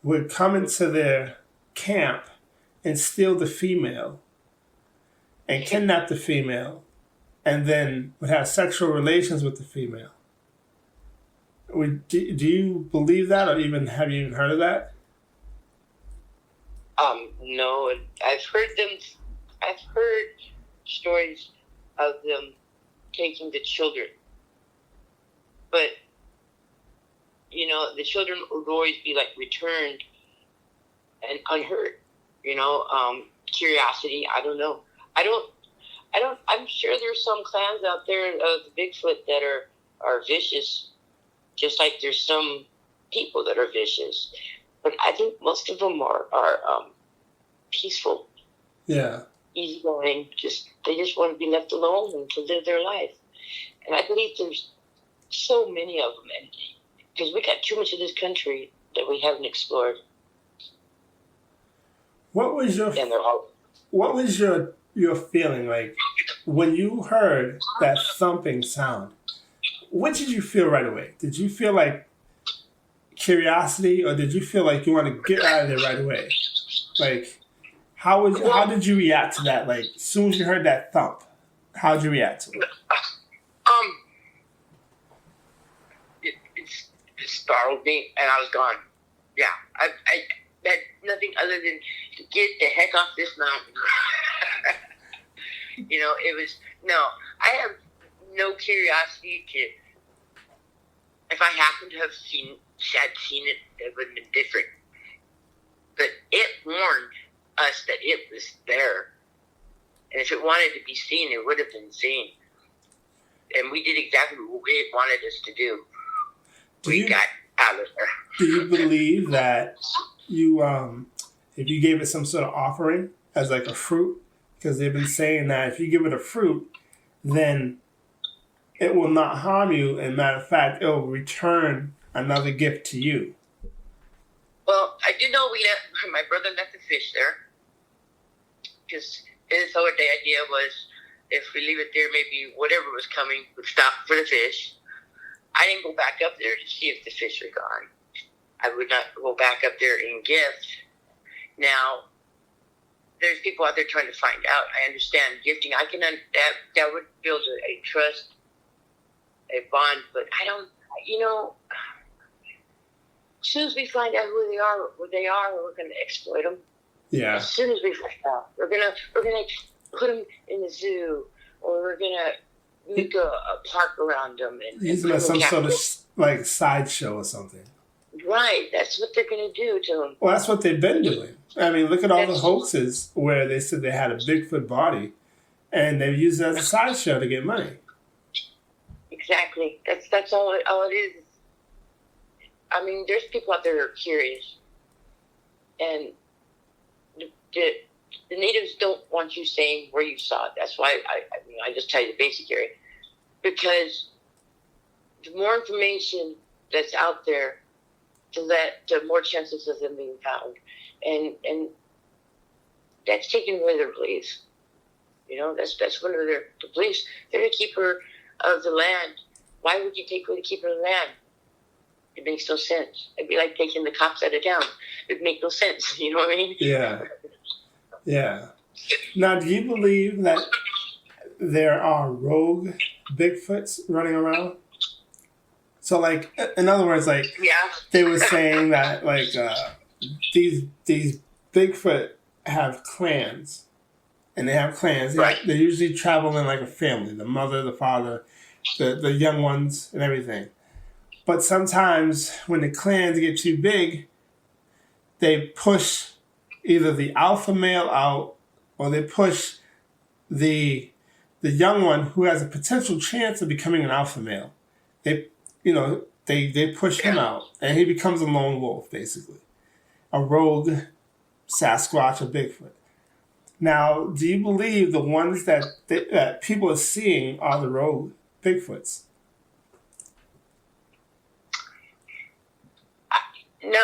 would come into their camp and steal the female and kidnap the female and then would have sexual relations with the female? Do you believe that, or have you even heard of that? No, I've heard stories of them taking the children, but the children would always be like returned and unhurt. Curiosity. I don't know. I'm sure there's some clans out there of the Bigfoot that are vicious, just like there's some people that are vicious. But I think most of them are peaceful. Yeah. Easygoing. They just want to be left alone and to live their life. And I believe there's so many of them, and because we got too much of this country that we haven't explored. What was your feeling like when you heard that thumping sound? What did you feel right away? Did you feel like curiosity, or did you feel like you want to get out of there right away? Like, how did you react to that? Like, as soon as you heard that thump, how did you react to it? It startled me, and I was gone. Yeah, I had nothing other than to get the heck off this mountain. It was I have no curiosity to. If I happened to have seen it, it would have been different. But it warned us that it was there, and if it wanted to be seen, it would have been seen. and we did exactly what it wanted us to do. Do Got out of there. Do you believe that you, if you gave it some sort of offering as like a fruit, because they've been saying that if you give it a fruit, then it will not harm you, and matter of fact, it will return another gift to you? Well, I do know my brother left the fish there, because his whole idea was if we leave it there, maybe whatever was coming would stop for the fish. I didn't go back up there to see if the fish were gone. I would not go back up there and gift. Now, there's people out there trying to find out. I understand gifting. I can that would build a trust, a bond, but I don't. As soon as we find out who they are, we're going to exploit them. Yeah. As soon as we find out, we're gonna put them in the zoo, or we're gonna make a park around them and Use them as some sort of like sideshow or something. Right, that's what they're gonna do to them. Well, that's what they've been doing. I mean, look at all the hoaxes where they said they had a Bigfoot body, and they've used it as a sideshow to get money. Exactly. That's all it is. I mean, there's people out there who are curious, and the natives don't want you saying where you saw it. That's why I just tell you the basic area, because the more information that's out there, the more chances of them being found, and that's taking away their beliefs. That's one of their beliefs. They're the keeper of the land. Why would you take away the keeper of the land? It makes no sense. It'd be like taking the cops out of town. It'd make no sense. You know what I mean? Yeah. Yeah. Now, do you believe that there are rogue Bigfoots running around? So, like, in other words, like, they were saying that, like, these Bigfoot have clans. And they have clans. Right. They usually travel in, like, a family. The mother, the father, the young ones, and everything. But sometimes when the clans get too big, they push either the alpha male out, or they push the young one who has a potential chance of becoming an alpha male. They push him out, and he becomes a lone wolf, basically, a rogue Sasquatch or Bigfoot. Now, do you believe the ones that people are seeing are the rogue Bigfoots? No,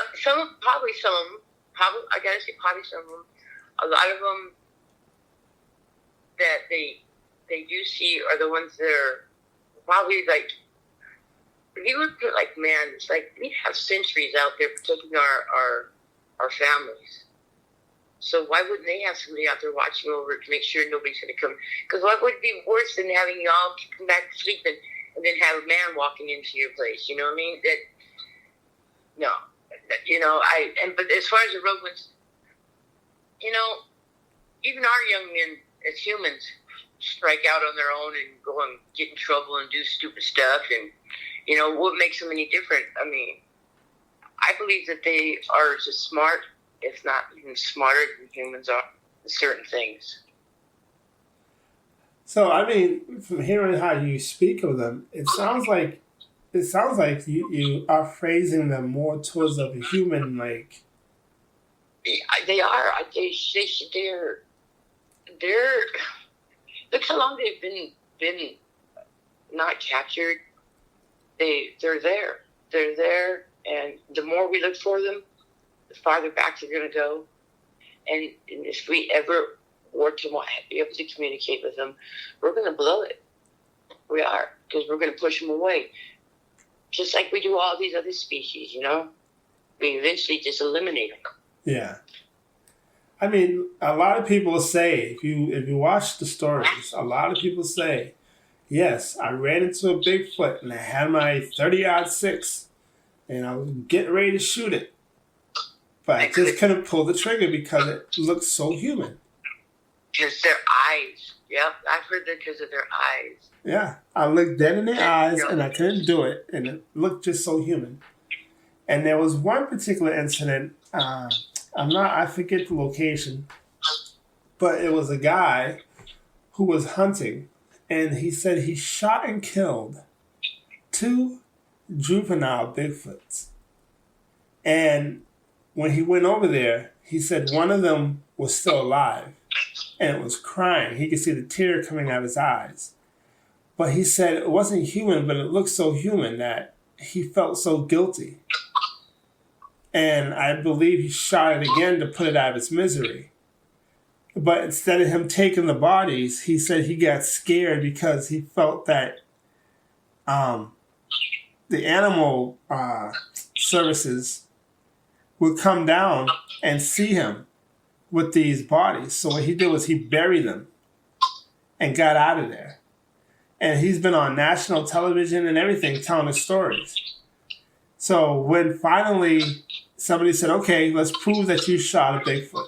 probably some of them. I gotta say, probably some of them. A lot of them that they do see are the ones that are probably like. If you look at man, it's like we have sentries out there protecting our families. So why wouldn't they have somebody out there watching over it to make sure nobody's going to come? Because what would be worse than having you all come back to sleep and then have a man walking into your place? You know what I mean? No. But as far as the rogue ones, even our young men as humans strike out on their own and go and get in trouble and do stupid stuff. And, what makes them any different? I mean, I believe that they are just smart, if not even smarter than humans are in certain things. So, I mean, from hearing how you speak of them, it sounds like you are phrasing them more towards of a human, like. They are. They're. Look how long they've been not captured. They're there. They're there, and the more we look for them, the farther back they're going to go. And if we ever were to be able to communicate with them, we're going to blow it. We are, because we're going to push them away. Just like we do all these other species, we eventually just eliminate them. Yeah. I mean, a lot of people say, if you watch the stories, a lot of people say, yes, I ran into a Bigfoot and I had my 30-06 and I was getting ready to shoot it. But I just couldn't pull the trigger because it looked so human. Because their eyes. Yep, I've heard that because of their eyes. Yeah, I looked dead in their eyes and I couldn't do it, and it looked just so human. And there was one particular incident, I forget the location, but it was a guy who was hunting, and he said he shot and killed 2 juvenile Bigfoots. And when he went over there, he said one of them was still alive and it was crying. He could see the tear coming out of his eyes. But he said it wasn't human, but it looked so human that he felt so guilty. And I believe he shot it again to put it out of its misery. But instead of him taking the bodies, he said he got scared because he felt that the animal services would come down and see him with these bodies. So what he did was he buried them and got out of there. And he's been on national television and everything telling his stories. So when finally somebody said, okay, let's prove that you shot a Bigfoot.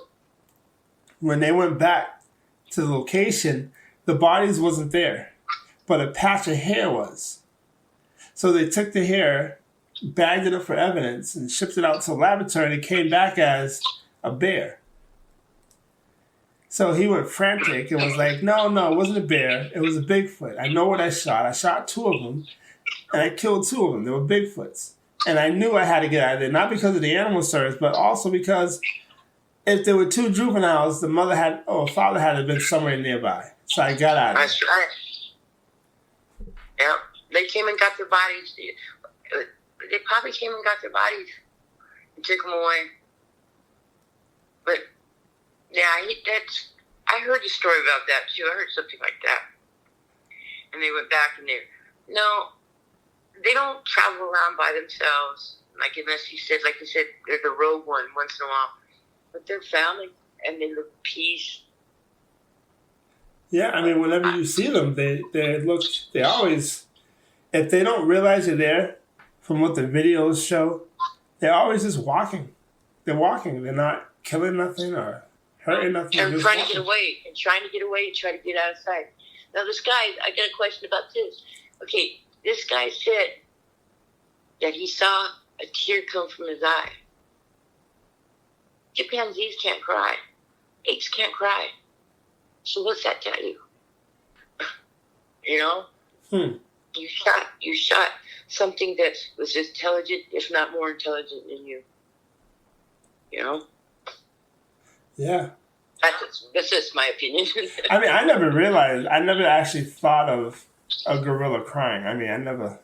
When they went back to the location, the bodies wasn't there, but a patch of hair was. So they took the hair, bagged it up for evidence, and shipped it out to a laboratory, and it came back as a bear. So he went frantic and was like, no, it wasn't a bear. It was a Bigfoot. I know what I shot. I shot 2 of them, and I killed 2 of them. They were Bigfoots. And I knew I had to get out of there, not because of the animal service, but also because if there were 2 juveniles, the mother had, or father had to have been somewhere nearby. So I got out of there. That's right. Yeah. They came and got their bodies. They probably came and got their bodies and took them away. But, yeah, I heard a story about that, too. I heard something like that. And they went back and they don't travel around by themselves. Like you said, they're the rogue one once in a while. But they're family, and they look at peace. Yeah, I mean, whenever you see them, they always, if they don't realize you're there, from what the videos show, they're always just walking. They're walking. They're not killing nothing or hurting nothing. And trying to get away, and trying to get out of sight. Now, this guy, I got a question about this. Okay, this guy said that he saw a tear come from his eye. Chimpanzees can't cry. Apes can't cry. So what's that tell you? You know? You shot something that was intelligent, if not more intelligent than you. You know? Yeah. That's just my opinion. I mean, I never actually thought of a gorilla crying. I mean, it never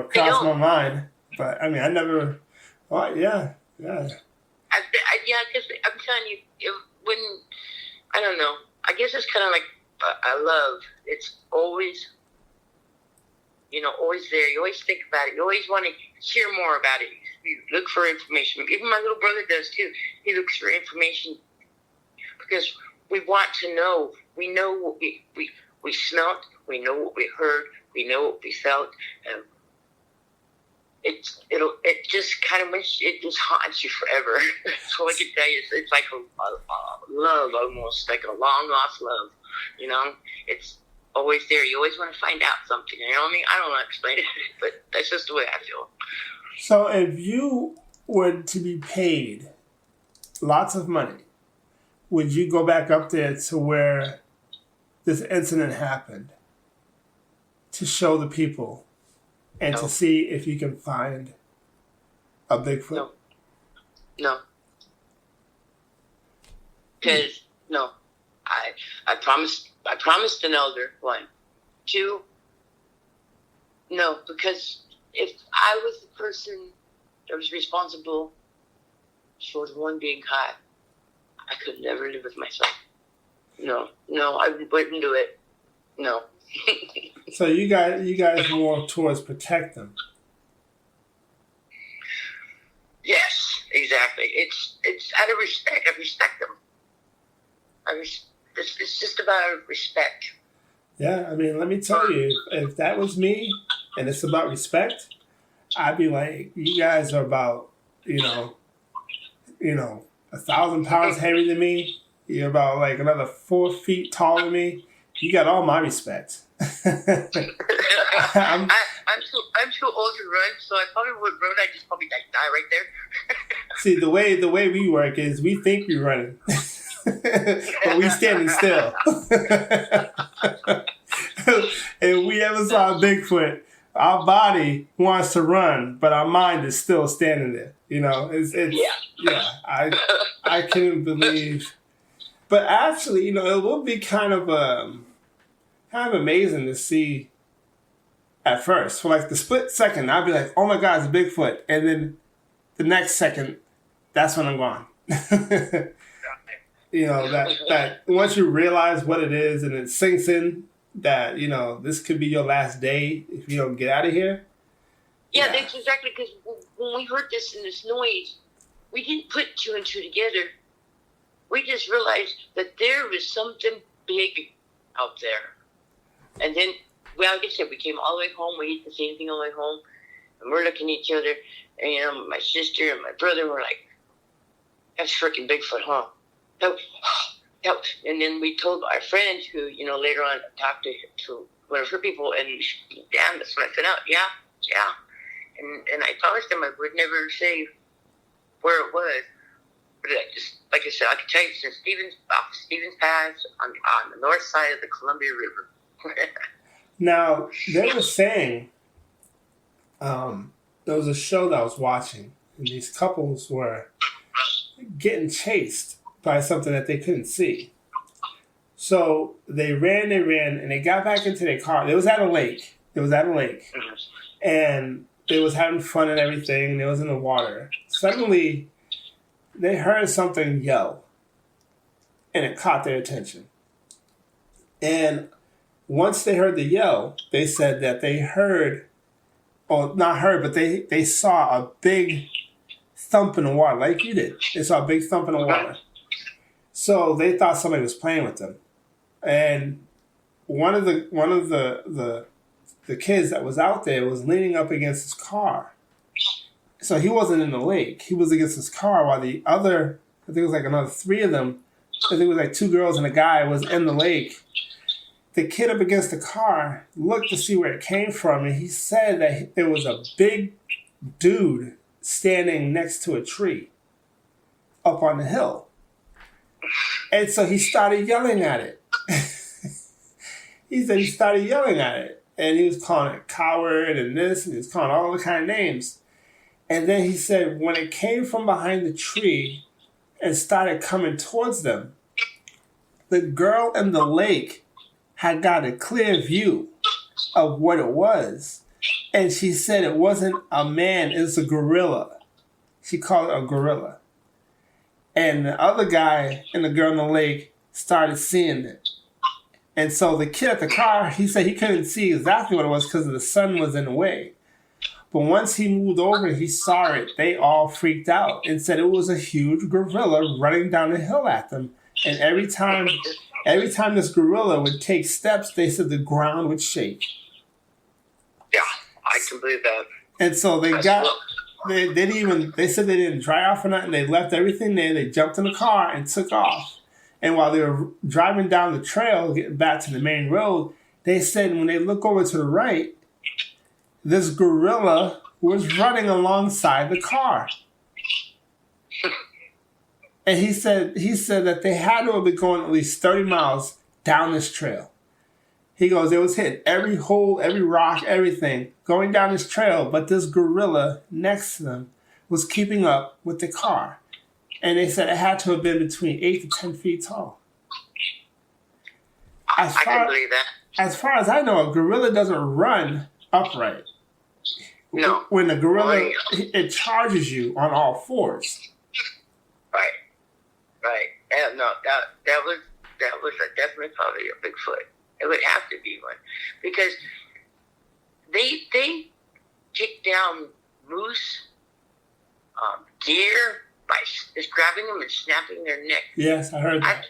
crossed my mind. But, I mean, I never thought, yeah. Because I'm telling you, I don't know. I guess it's kind of like a love. It's always, always there. You always think about it. You always want to hear more about it. You look for information. Even my little brother does too. He looks for information because we want to know. We know what we smelt. We know what we heard. We know what we felt. It just kind of it just haunts you forever. That's all I can tell you. It's like a love, almost like a long lost love. It's always there. You always want to find out something. You know what I mean? I don't know how to explain it, but that's just the way I feel. So if you were to be paid lots of money, would you go back up there to where this incident happened to show the people and to see if you can find a Bigfoot? No. Because, no. I promised an elder, 1. 2, no, because if I was the person that was responsible for the one being caught, I could never live with myself. No, I wouldn't do it. No. So you guys more towards protect them. Yes, exactly. It's out of respect. I respect them. It's just about respect. Yeah, I mean, let me tell you, if that was me and it's about respect, I'd be like, you guys are about, 1,000 pounds heavier than me. You're about like another 4 feet taller than me. You got all my respect. I'm too old to run, so I probably would run. I'd just probably die right there. See, the way we work is we think we're running, but we standing still. if we ever saw a Bigfoot, our body wants to run, but our mind is still standing there. You know, I couldn't believe. But actually, you know, it would be kind of amazing to see at first. For like the split second, I'd be like, oh my God, it's a Bigfoot. And then the next second, that's when I'm gone. You know, that once you realize what it is and it sinks in that, you know, this could be your last day if you don't get out of here. Yeah, that's exactly, because when we heard this noise, we didn't put two and two together. We just realized that there was something big out there. And then, well, like I said, we came all the way home. We didn't see anything on the way home. And we're looking at each other. And, you know, my sister and my brother were like, that's freaking Bigfoot, huh? And then we told our friend who, you know, later on talked to one of her people. And, damn, that's when I found out. Yeah. And I promised them I would never say where it was. But I just, like I said, I can tell you, since Stevens Pass on the north side of the Columbia River. Now, they were saying there was a show that I was watching, and these couples were getting chased by something that they couldn't see. So they ran, and they got back into their car. It was at a lake. And they was having fun and everything. They was in the water. Suddenly, they heard something yell, and it caught their attention. And once they heard the yell, they said that they heard, or not heard, but they saw a big thump in the water, like you did. They saw a big thump in the water. So they thought somebody was playing with them. And one of the kids that was out there was leaning up against his car. So he wasn't in the lake. He was against his car while the other, I think it was like another three of them, I think it was like two girls and a guy was in the lake. The kid up against the car looked to see where it came from, and he said that there was a big dude standing next to a tree up on the hill. And so he started yelling at it. He said he started yelling at it. And he was calling it coward and this, and he was calling all the kind of names. And then he said when it came from behind the tree and started coming towards them, the girl in the lake had got a clear view of what it was. And she said it wasn't a man, it's a gorilla. She called it a gorilla. And the other guy and the girl in the lake started seeing it. And so the kid at the car, he said he couldn't see exactly what it was because the sun was in the way. But once he moved over and he saw it, they all freaked out and said it was a huge gorilla running down the hill at them. And every time this gorilla would take steps, they said the ground would shake. Yeah, I can believe that. And so they said they didn't dry off or nothing. They left everything there. They jumped in the car and took off. And while they were driving down the trail, getting back to the main road, they said when they look over to the right, this gorilla was running alongside the car. And he said that they had to have been going at least 30 miles down this trail. He goes, it was hitting every hole, every rock, everything, going down this trail, but this gorilla next to them was keeping up with the car. And they said it had to have been between 8 to 10 feet tall. I can believe that. As far as I know, a gorilla doesn't run upright. No. When a gorilla, it charges you on all fours. Right. And no, that was definitely probably a Bigfoot. It would have to be one, because they take down moose, deer by just grabbing them and snapping their neck. Yes, I heard that.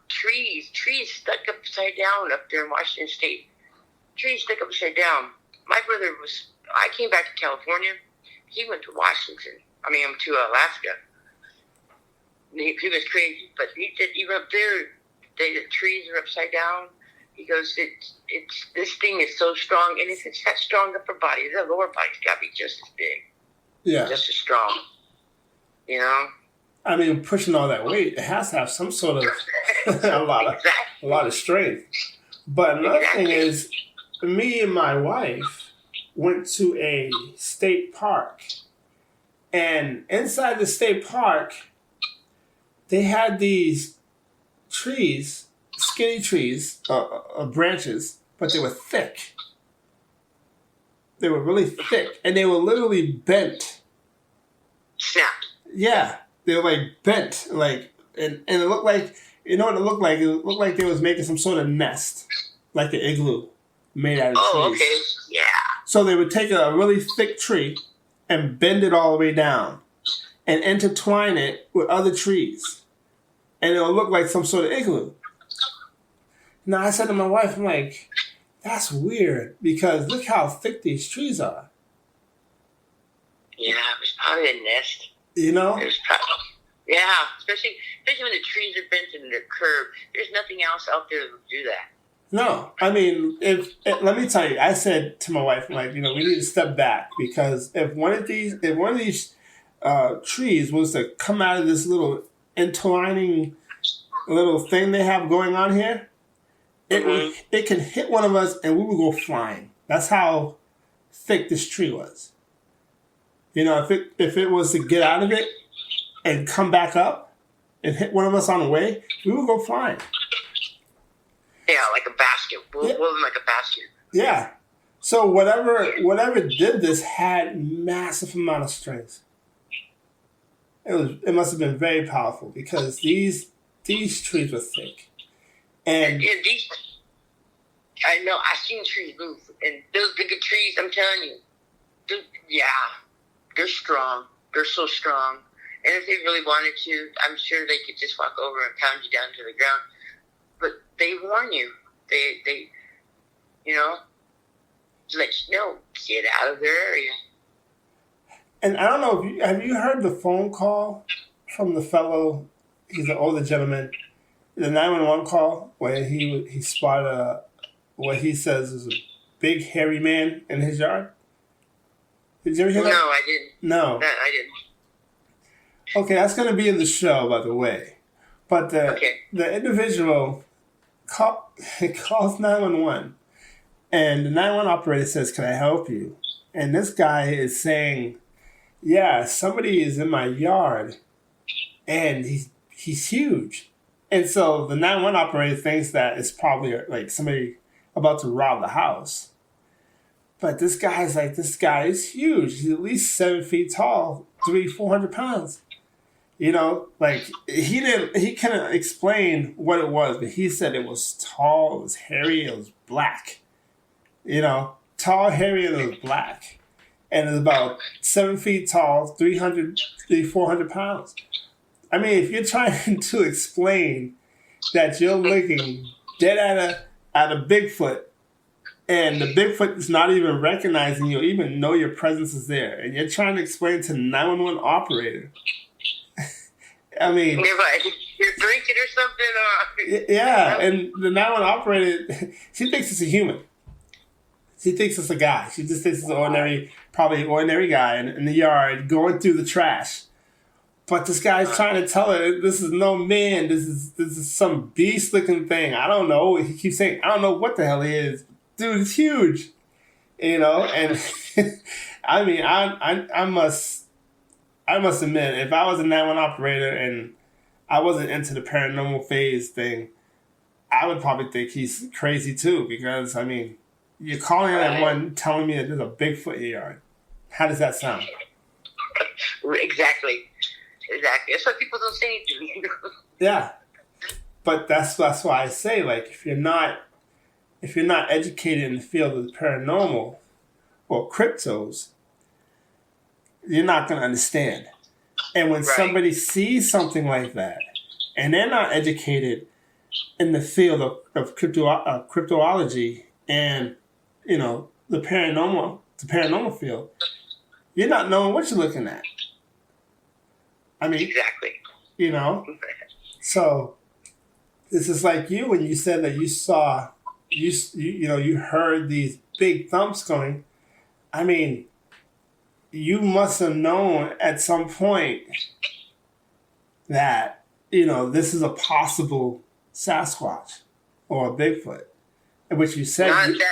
Trees stuck upside down up there in Washington State. Trees stuck upside down. My brother I came back to California. He went to to Alaska. He was crazy, but he said even up there, the trees are upside down. He goes, it's this thing is so strong, and if it's that strong upper body, the lower body's got to be just as big, just as strong. You know. I mean, pushing all that weight, it has to have some sort of a lot of strength. But another thing is, me and my wife went to a state park. And inside the state park, they had these trees, skinny trees, branches, but they were thick. They were really thick, and they were literally bent. Snapped. Yeah, they were like bent, like, and it looked like, you know what it looked like? It looked like they was making some sort of nest, like an igloo made out of trees. Oh, okay, yeah. So they would take a really thick tree and bend it all the way down and intertwine it with other trees. And it'll look like some sort of igloo. Now, I said to my wife, I'm like, that's weird because look how thick these trees are. Yeah, it was probably a nest. You know? It was probably, yeah, especially when the trees are bent and they're curved. There's nothing else out there that will do that. No, I mean, let me tell you, I said to my wife, like, we need to step back because if one of these trees was to come out of this little interlining little thing they have going on here, it can hit one of us and we would go flying. That's how thick this tree was. If it was to get out of it and come back up and hit one of us on the way, we would go flying. Yeah, like a basket. We'll them like a basket. Yeah. So whatever did this had massive amount of strength. It must have been very powerful because these trees were thick. And these, I know, I've seen trees move. And those bigger trees, I'm telling you, they're strong. They're so strong. And if they really wanted to, I'm sure they could just walk over and pound you down to the ground. But they warn you. They let you know, get out of their area. And I don't know, have you heard the phone call from the fellow, he's an older gentleman, the 911 call where he spotted what he says is a big hairy man in his yard? Did you ever hear that? No, I didn't. No. I didn't. Okay, that's going to be in the show, by the way. But the individual calls 911, and the 911 operator says, "Can I help you?" And this guy is saying, "Yeah, somebody is in my yard, and he's huge." And so the 911 operator thinks that it's probably like somebody about to rob the house. But this guy is huge. He's at least 7 feet tall, 400 pounds. Like he couldn't explain what it was, but he said it was tall, it was hairy, it was black. Tall, hairy, and it was black. And it's about 7 feet tall, 400 pounds. I mean, if you're trying to explain that you're looking dead at a Bigfoot, and the Bigfoot is not even recognizing you, or even know your presence is there, and you're trying to explain to the 911 operator, I mean, you're drinking or something, or yeah, and the 911 operator, she thinks it's a human. She thinks it's a guy. She just thinks it's probably an ordinary guy in the yard going through the trash. But this guy's trying to tell her this is no man. This is some beast looking thing. I don't know. He keeps saying, I don't know what the hell he is. Dude, it's huge. And I mean, I must admit, if I was a 911 operator and I wasn't into the paranormal phase thing, I would probably think he's crazy too, because I mean, you're calling at one telling me that there's a Bigfoot in your yard. How does that sound? Exactly. That's why people don't say anything. Yeah. But that's why I say, like, if you're not educated in the field of the paranormal or cryptos, you're not going to understand. And when somebody sees something like that, and they're not educated in the field of cryptoology and, the paranormal field, you're not knowing what you're looking at. I mean, exactly. So this is like you when you said that you saw, you heard these big thumps going. I mean, you must have known at some point that, this is a possible Sasquatch or a Bigfoot. Which you said. Not until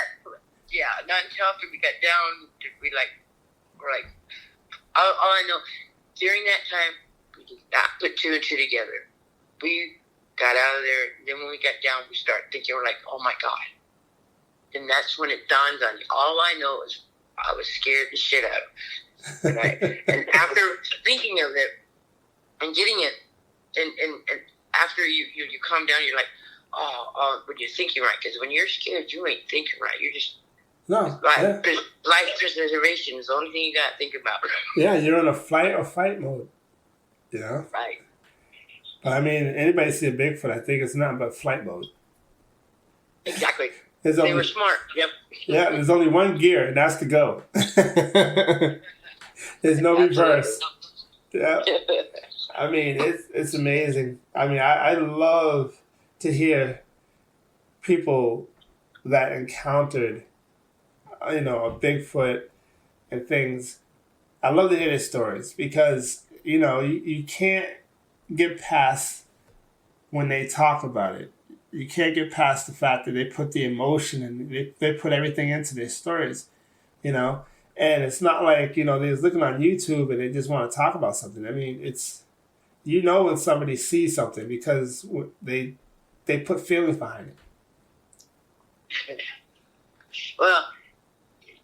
after we got down, we're like, all I know, during that time, we did not put two and two together. We got out of there, and then when we got down, we started thinking, we're like, oh my God. And that's when it dawned on you. All I know is I was scared the shit out of it. And after thinking of it and getting it, and after you calm down, you're like, oh, when you're thinking right, because when you're scared, you ain't thinking right. You're just life preservation is the only thing you got to think about. Yeah, you're in a flight or fight mode. You know? Right. But I mean, anybody see a Bigfoot, I think it's nothing but flight mode. Exactly. They were smart. Yep. Yeah, there's only one gear, and that's to go. There's no reverse. Yeah. I mean, it's amazing. I mean, I love to hear people that encountered, a Bigfoot and things. I love to hear their stories because, you can't get past when they talk about it. You can't get past the fact that they put the emotion and they put everything into their stories, And it's not like, they're looking on YouTube and they just want to talk about something. I mean, it's, when somebody sees something because they put feelings behind it. Well,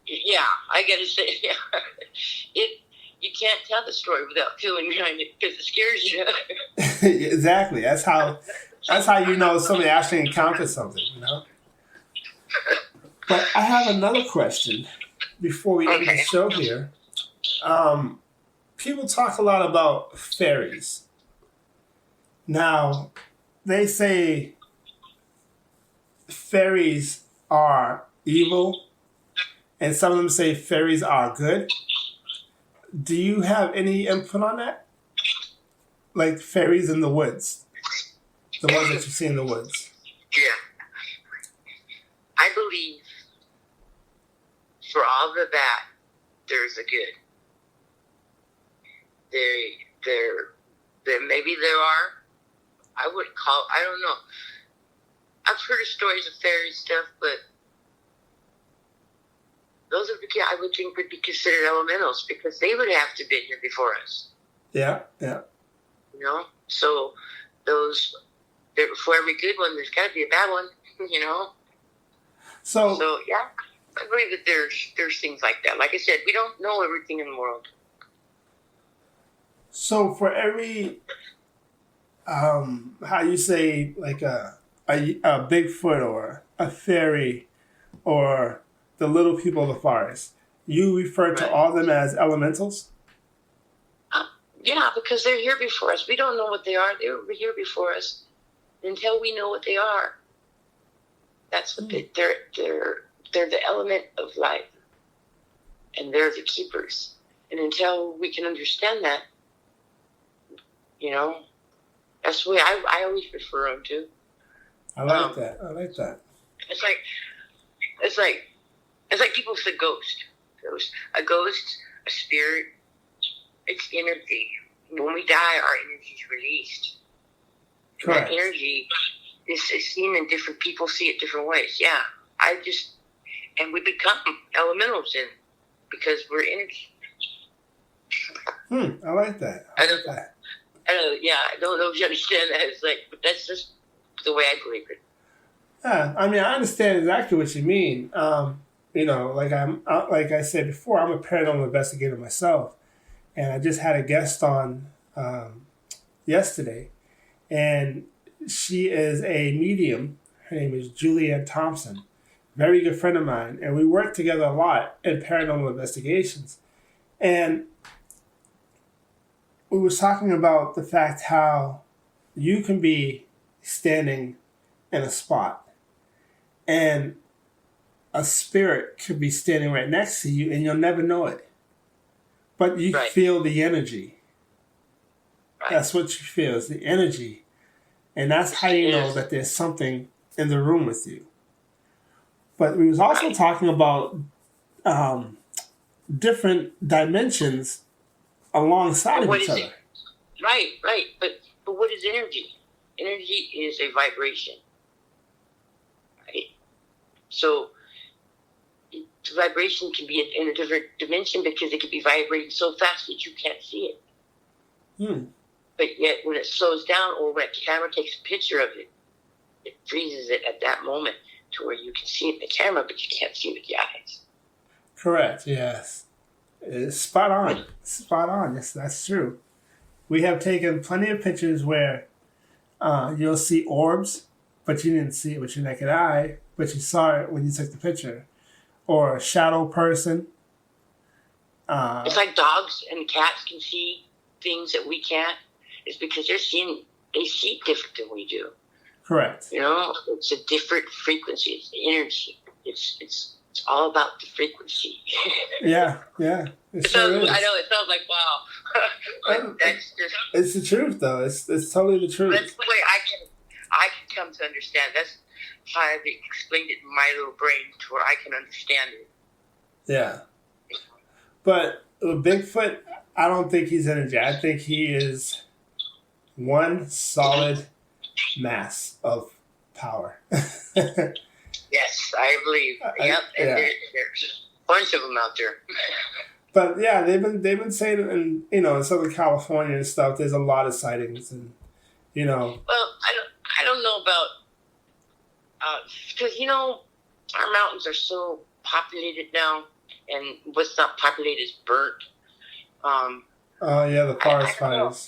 yeah, I got to say, you can't tell the story without feeling behind it because it scares you. Exactly. That's how somebody actually encountered something, But I have another question before we end the show here. People talk a lot about fairies. Now, they say fairies are evil, and some of them say fairies are good. Do you have any input on that? Like fairies in the woods. The ones that you see in the woods. Yeah. I believe for all of the bad, there's a good. There maybe there are. I don't know. I've heard of stories of fairy stuff, but those I would think would be considered elementals because they would have to have been here before us. Yeah. So for every good one, there's got to be a bad one, So yeah, I believe that there's things like that. Like I said, we don't know everything in the world. So for every, how you say, like a Bigfoot or a fairy or the little people of the forest, you refer to all of them as elementals? Yeah, because they're here before us. We don't know what they are. They were here before us. Until we know what they are, that's what they're the element of life, and they're the keepers. And until we can understand that, that's the way I always refer them to. I like that. It's like people say ghost. A ghost, a spirit. It's energy. When we die, our energy is released. Correct. That energy is seen in different people see it different ways. Yeah, and we become elementals because we're energy. I like that. I don't know if you understand that. It's like, but that's just the way I believe it. Yeah, I mean, I understand exactly what you mean. Like I said before, I'm a paranormal investigator myself, and I just had a guest on yesterday, and she is a medium. Her name is Julianne Thompson, very good friend of mine, and we work together a lot in paranormal investigations. And we were talking about the fact how you can be standing in a spot, and a spirit could be standing right next to you, and you'll never know it. But you feel the energy. Right. That's what you feel, is the energy. And that's how you know that there's something in the room with you. But we was also talking about different dimensions alongside of each other. Right. But what is energy? Energy is a vibration. Right? So the vibration can be in a different dimension because it can be vibrating so fast that you can't see it. But yet when it slows down or when a camera takes a picture of it, it freezes it at that moment to where you can see it in the camera, but you can't see it with your eyes. Correct, yes. It's spot on. Spot on. Yes, that's true. We have taken plenty of pictures where you'll see orbs, but you didn't see it with your naked eye, but you saw it when you took the picture. Or a shadow person. It's like dogs and cats can see things that we can't. It's because they see different than we do. Correct. You know, it's a different frequency. It's the energy. It's all about the frequency. Yeah. It sure is. I know it sounds like wow, but that's just. It's the truth, though. It's totally the truth. That's the way I can come to understand. That's how I've explained it in my little brain to where I can understand it. Yeah. But with Bigfoot, I don't think he's energy. I think he is one solid mass of power. Yes, I believe. Yep, and yeah. There's a bunch of them out there. But yeah, they've been saying in Southern California and stuff. There's a lot of sightings, and Well, I don't know about because our mountains are so populated now, and what's not populated is burnt. The forest fires.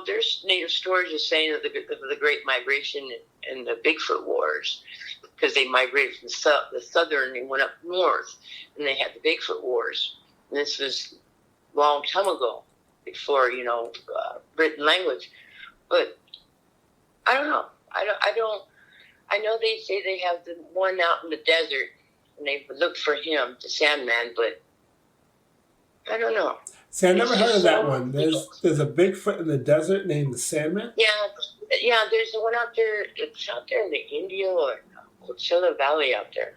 There's native stories of saying of the Great Migration and the Bigfoot Wars, because they migrated from the southern and went up north, and they had the Bigfoot Wars. And this was a long time ago, before written language. But I don't know. I know they say they have the one out in the desert, and they looked for him, the Sandman, but I don't know. See, I never heard of that one. There's a Bigfoot in the desert named the Sandman? Yeah, there's the one out there. It's out there in the India or Coachella Valley out there.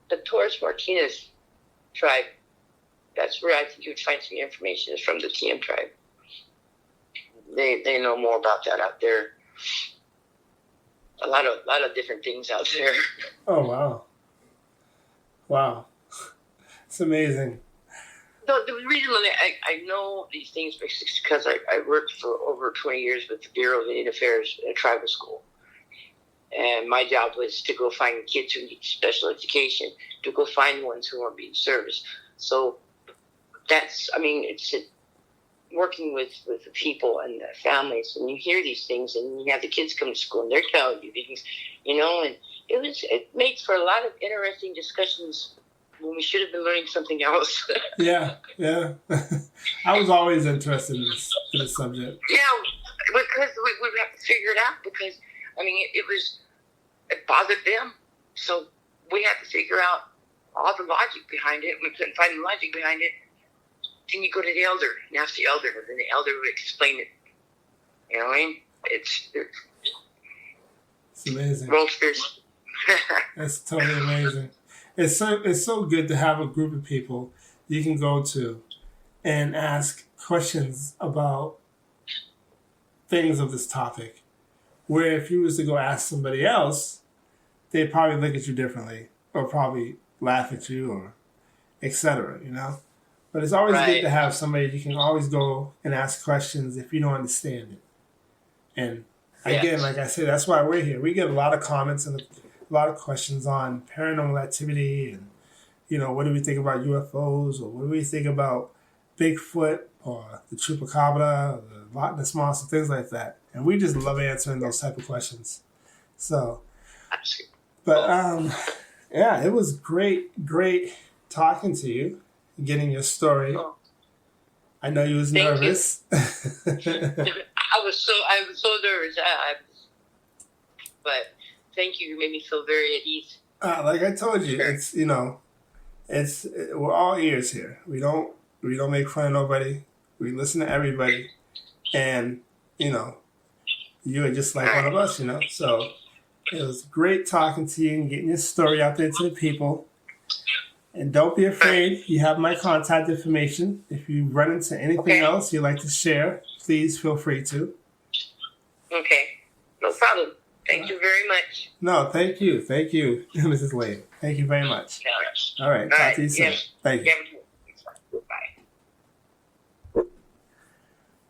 The Torres Martinez tribe, that's where I think you would find some information, is from the TM tribe. They know more about that out there. A lot of different things out there. Oh, wow. It's amazing. The reason I know these things is because I worked for over 20 years with the Bureau of Indian Affairs at a tribal school. And my job was to go find kids who need special education, to go find ones who aren't being serviced. So it's working with the people and the families, and you hear these things, and you have the kids come to school, and they're telling you things, and it makes for a lot of interesting discussions when we should have been learning something else. Yeah. I was always interested in this subject. Yeah, because we have to figure it out, because, it bothered them. So we had to figure out all the logic behind it. We couldn't find the logic behind it. Then you go to the elder and ask the elder, and then the elder would explain it. You know what I mean? It's amazing. Roasters. That's totally amazing. It's so good to have a group of people you can go to and ask questions about things of this topic. Where if you was to go ask somebody else, they'd probably look at you differently, or probably laugh at you, or etc. But it's always good to have somebody you can always go and ask questions if you don't understand it. And again, like I said, that's why we're here. We get a lot of comments and a lot of questions on paranormal activity, and what do we think about UFOs, or what do we think about Bigfoot, or the Chupacabra, or the Loch Ness Monster, things like that. And we just love answering those type of questions. So, but it was great talking to you, getting your story. I know you was nervous. I was so nervous. But thank you. You made me feel very at ease. Like I told you, it's we're all ears here. We don't make fun of nobody. We listen to everybody, and you are just like one of us. So it was great talking to you and getting your story out there to the people. And don't be afraid. You have my contact information. If you run into anything else you'd like to share, please feel free to. Okay, no problem. Thank you very much. No, thank you. Thank you, Mrs. Lane. Thank you very much. Yeah. All right. Talk to you soon. Yes. Thank you. Bye.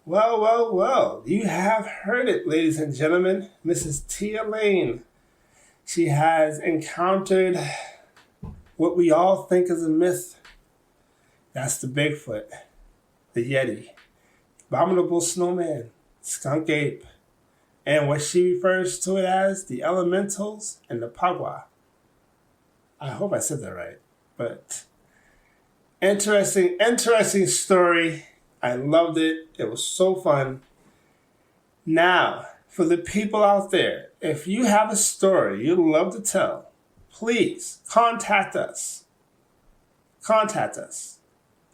Well. You have heard it, ladies and gentlemen. Mrs. Tia Lane. She has encountered what we all think is a myth. That's the Bigfoot, the Yeti, abominable snowman, skunk ape, and what she refers to it as the elementals and the pagua. I hope I said that right. But interesting story. I loved it. It was so fun. Now, for the people out there, if you have a story you'd love to tell, please contact us. Contact us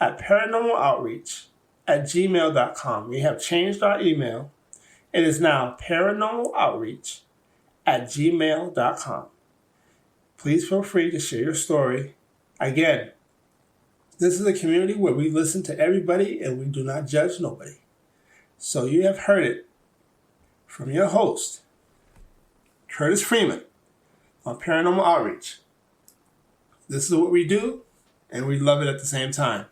at paranormaloutreach@gmail.com. We have changed our email. It is now paranormaloutreach@gmail.com. Please feel free to share your story. Again, this is a community where we listen to everybody and we do not judge nobody. So you have heard it from your host, Curtis Freeman, on Paranormal Outreach. This is what we do, and we love it at the same time.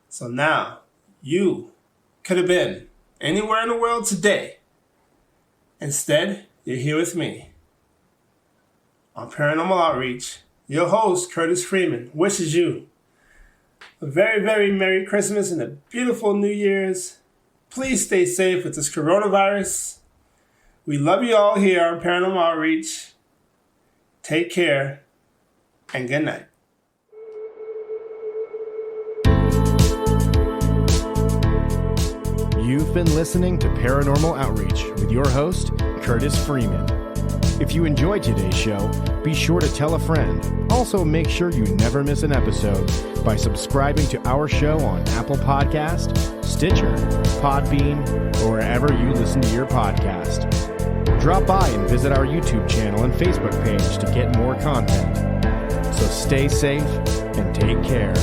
So now, you could have been anywhere in the world today. Instead, you're here with me. On Paranormal Outreach, your host, Curtis Freeman, wishes you a very, very Merry Christmas and a beautiful New Year's. Please stay safe with this coronavirus. We love you all here on Paranormal Outreach. Take care, and good night. You've been listening to Paranormal Outreach with your host, Curtis Freeman. If you enjoyed today's show, be sure to tell a friend. Also, make sure you never miss an episode by subscribing to our show on Apple Podcast, Stitcher, Podbean, or wherever you listen to your podcast. Drop by and visit our YouTube channel and Facebook page to get more content. So stay safe and take care.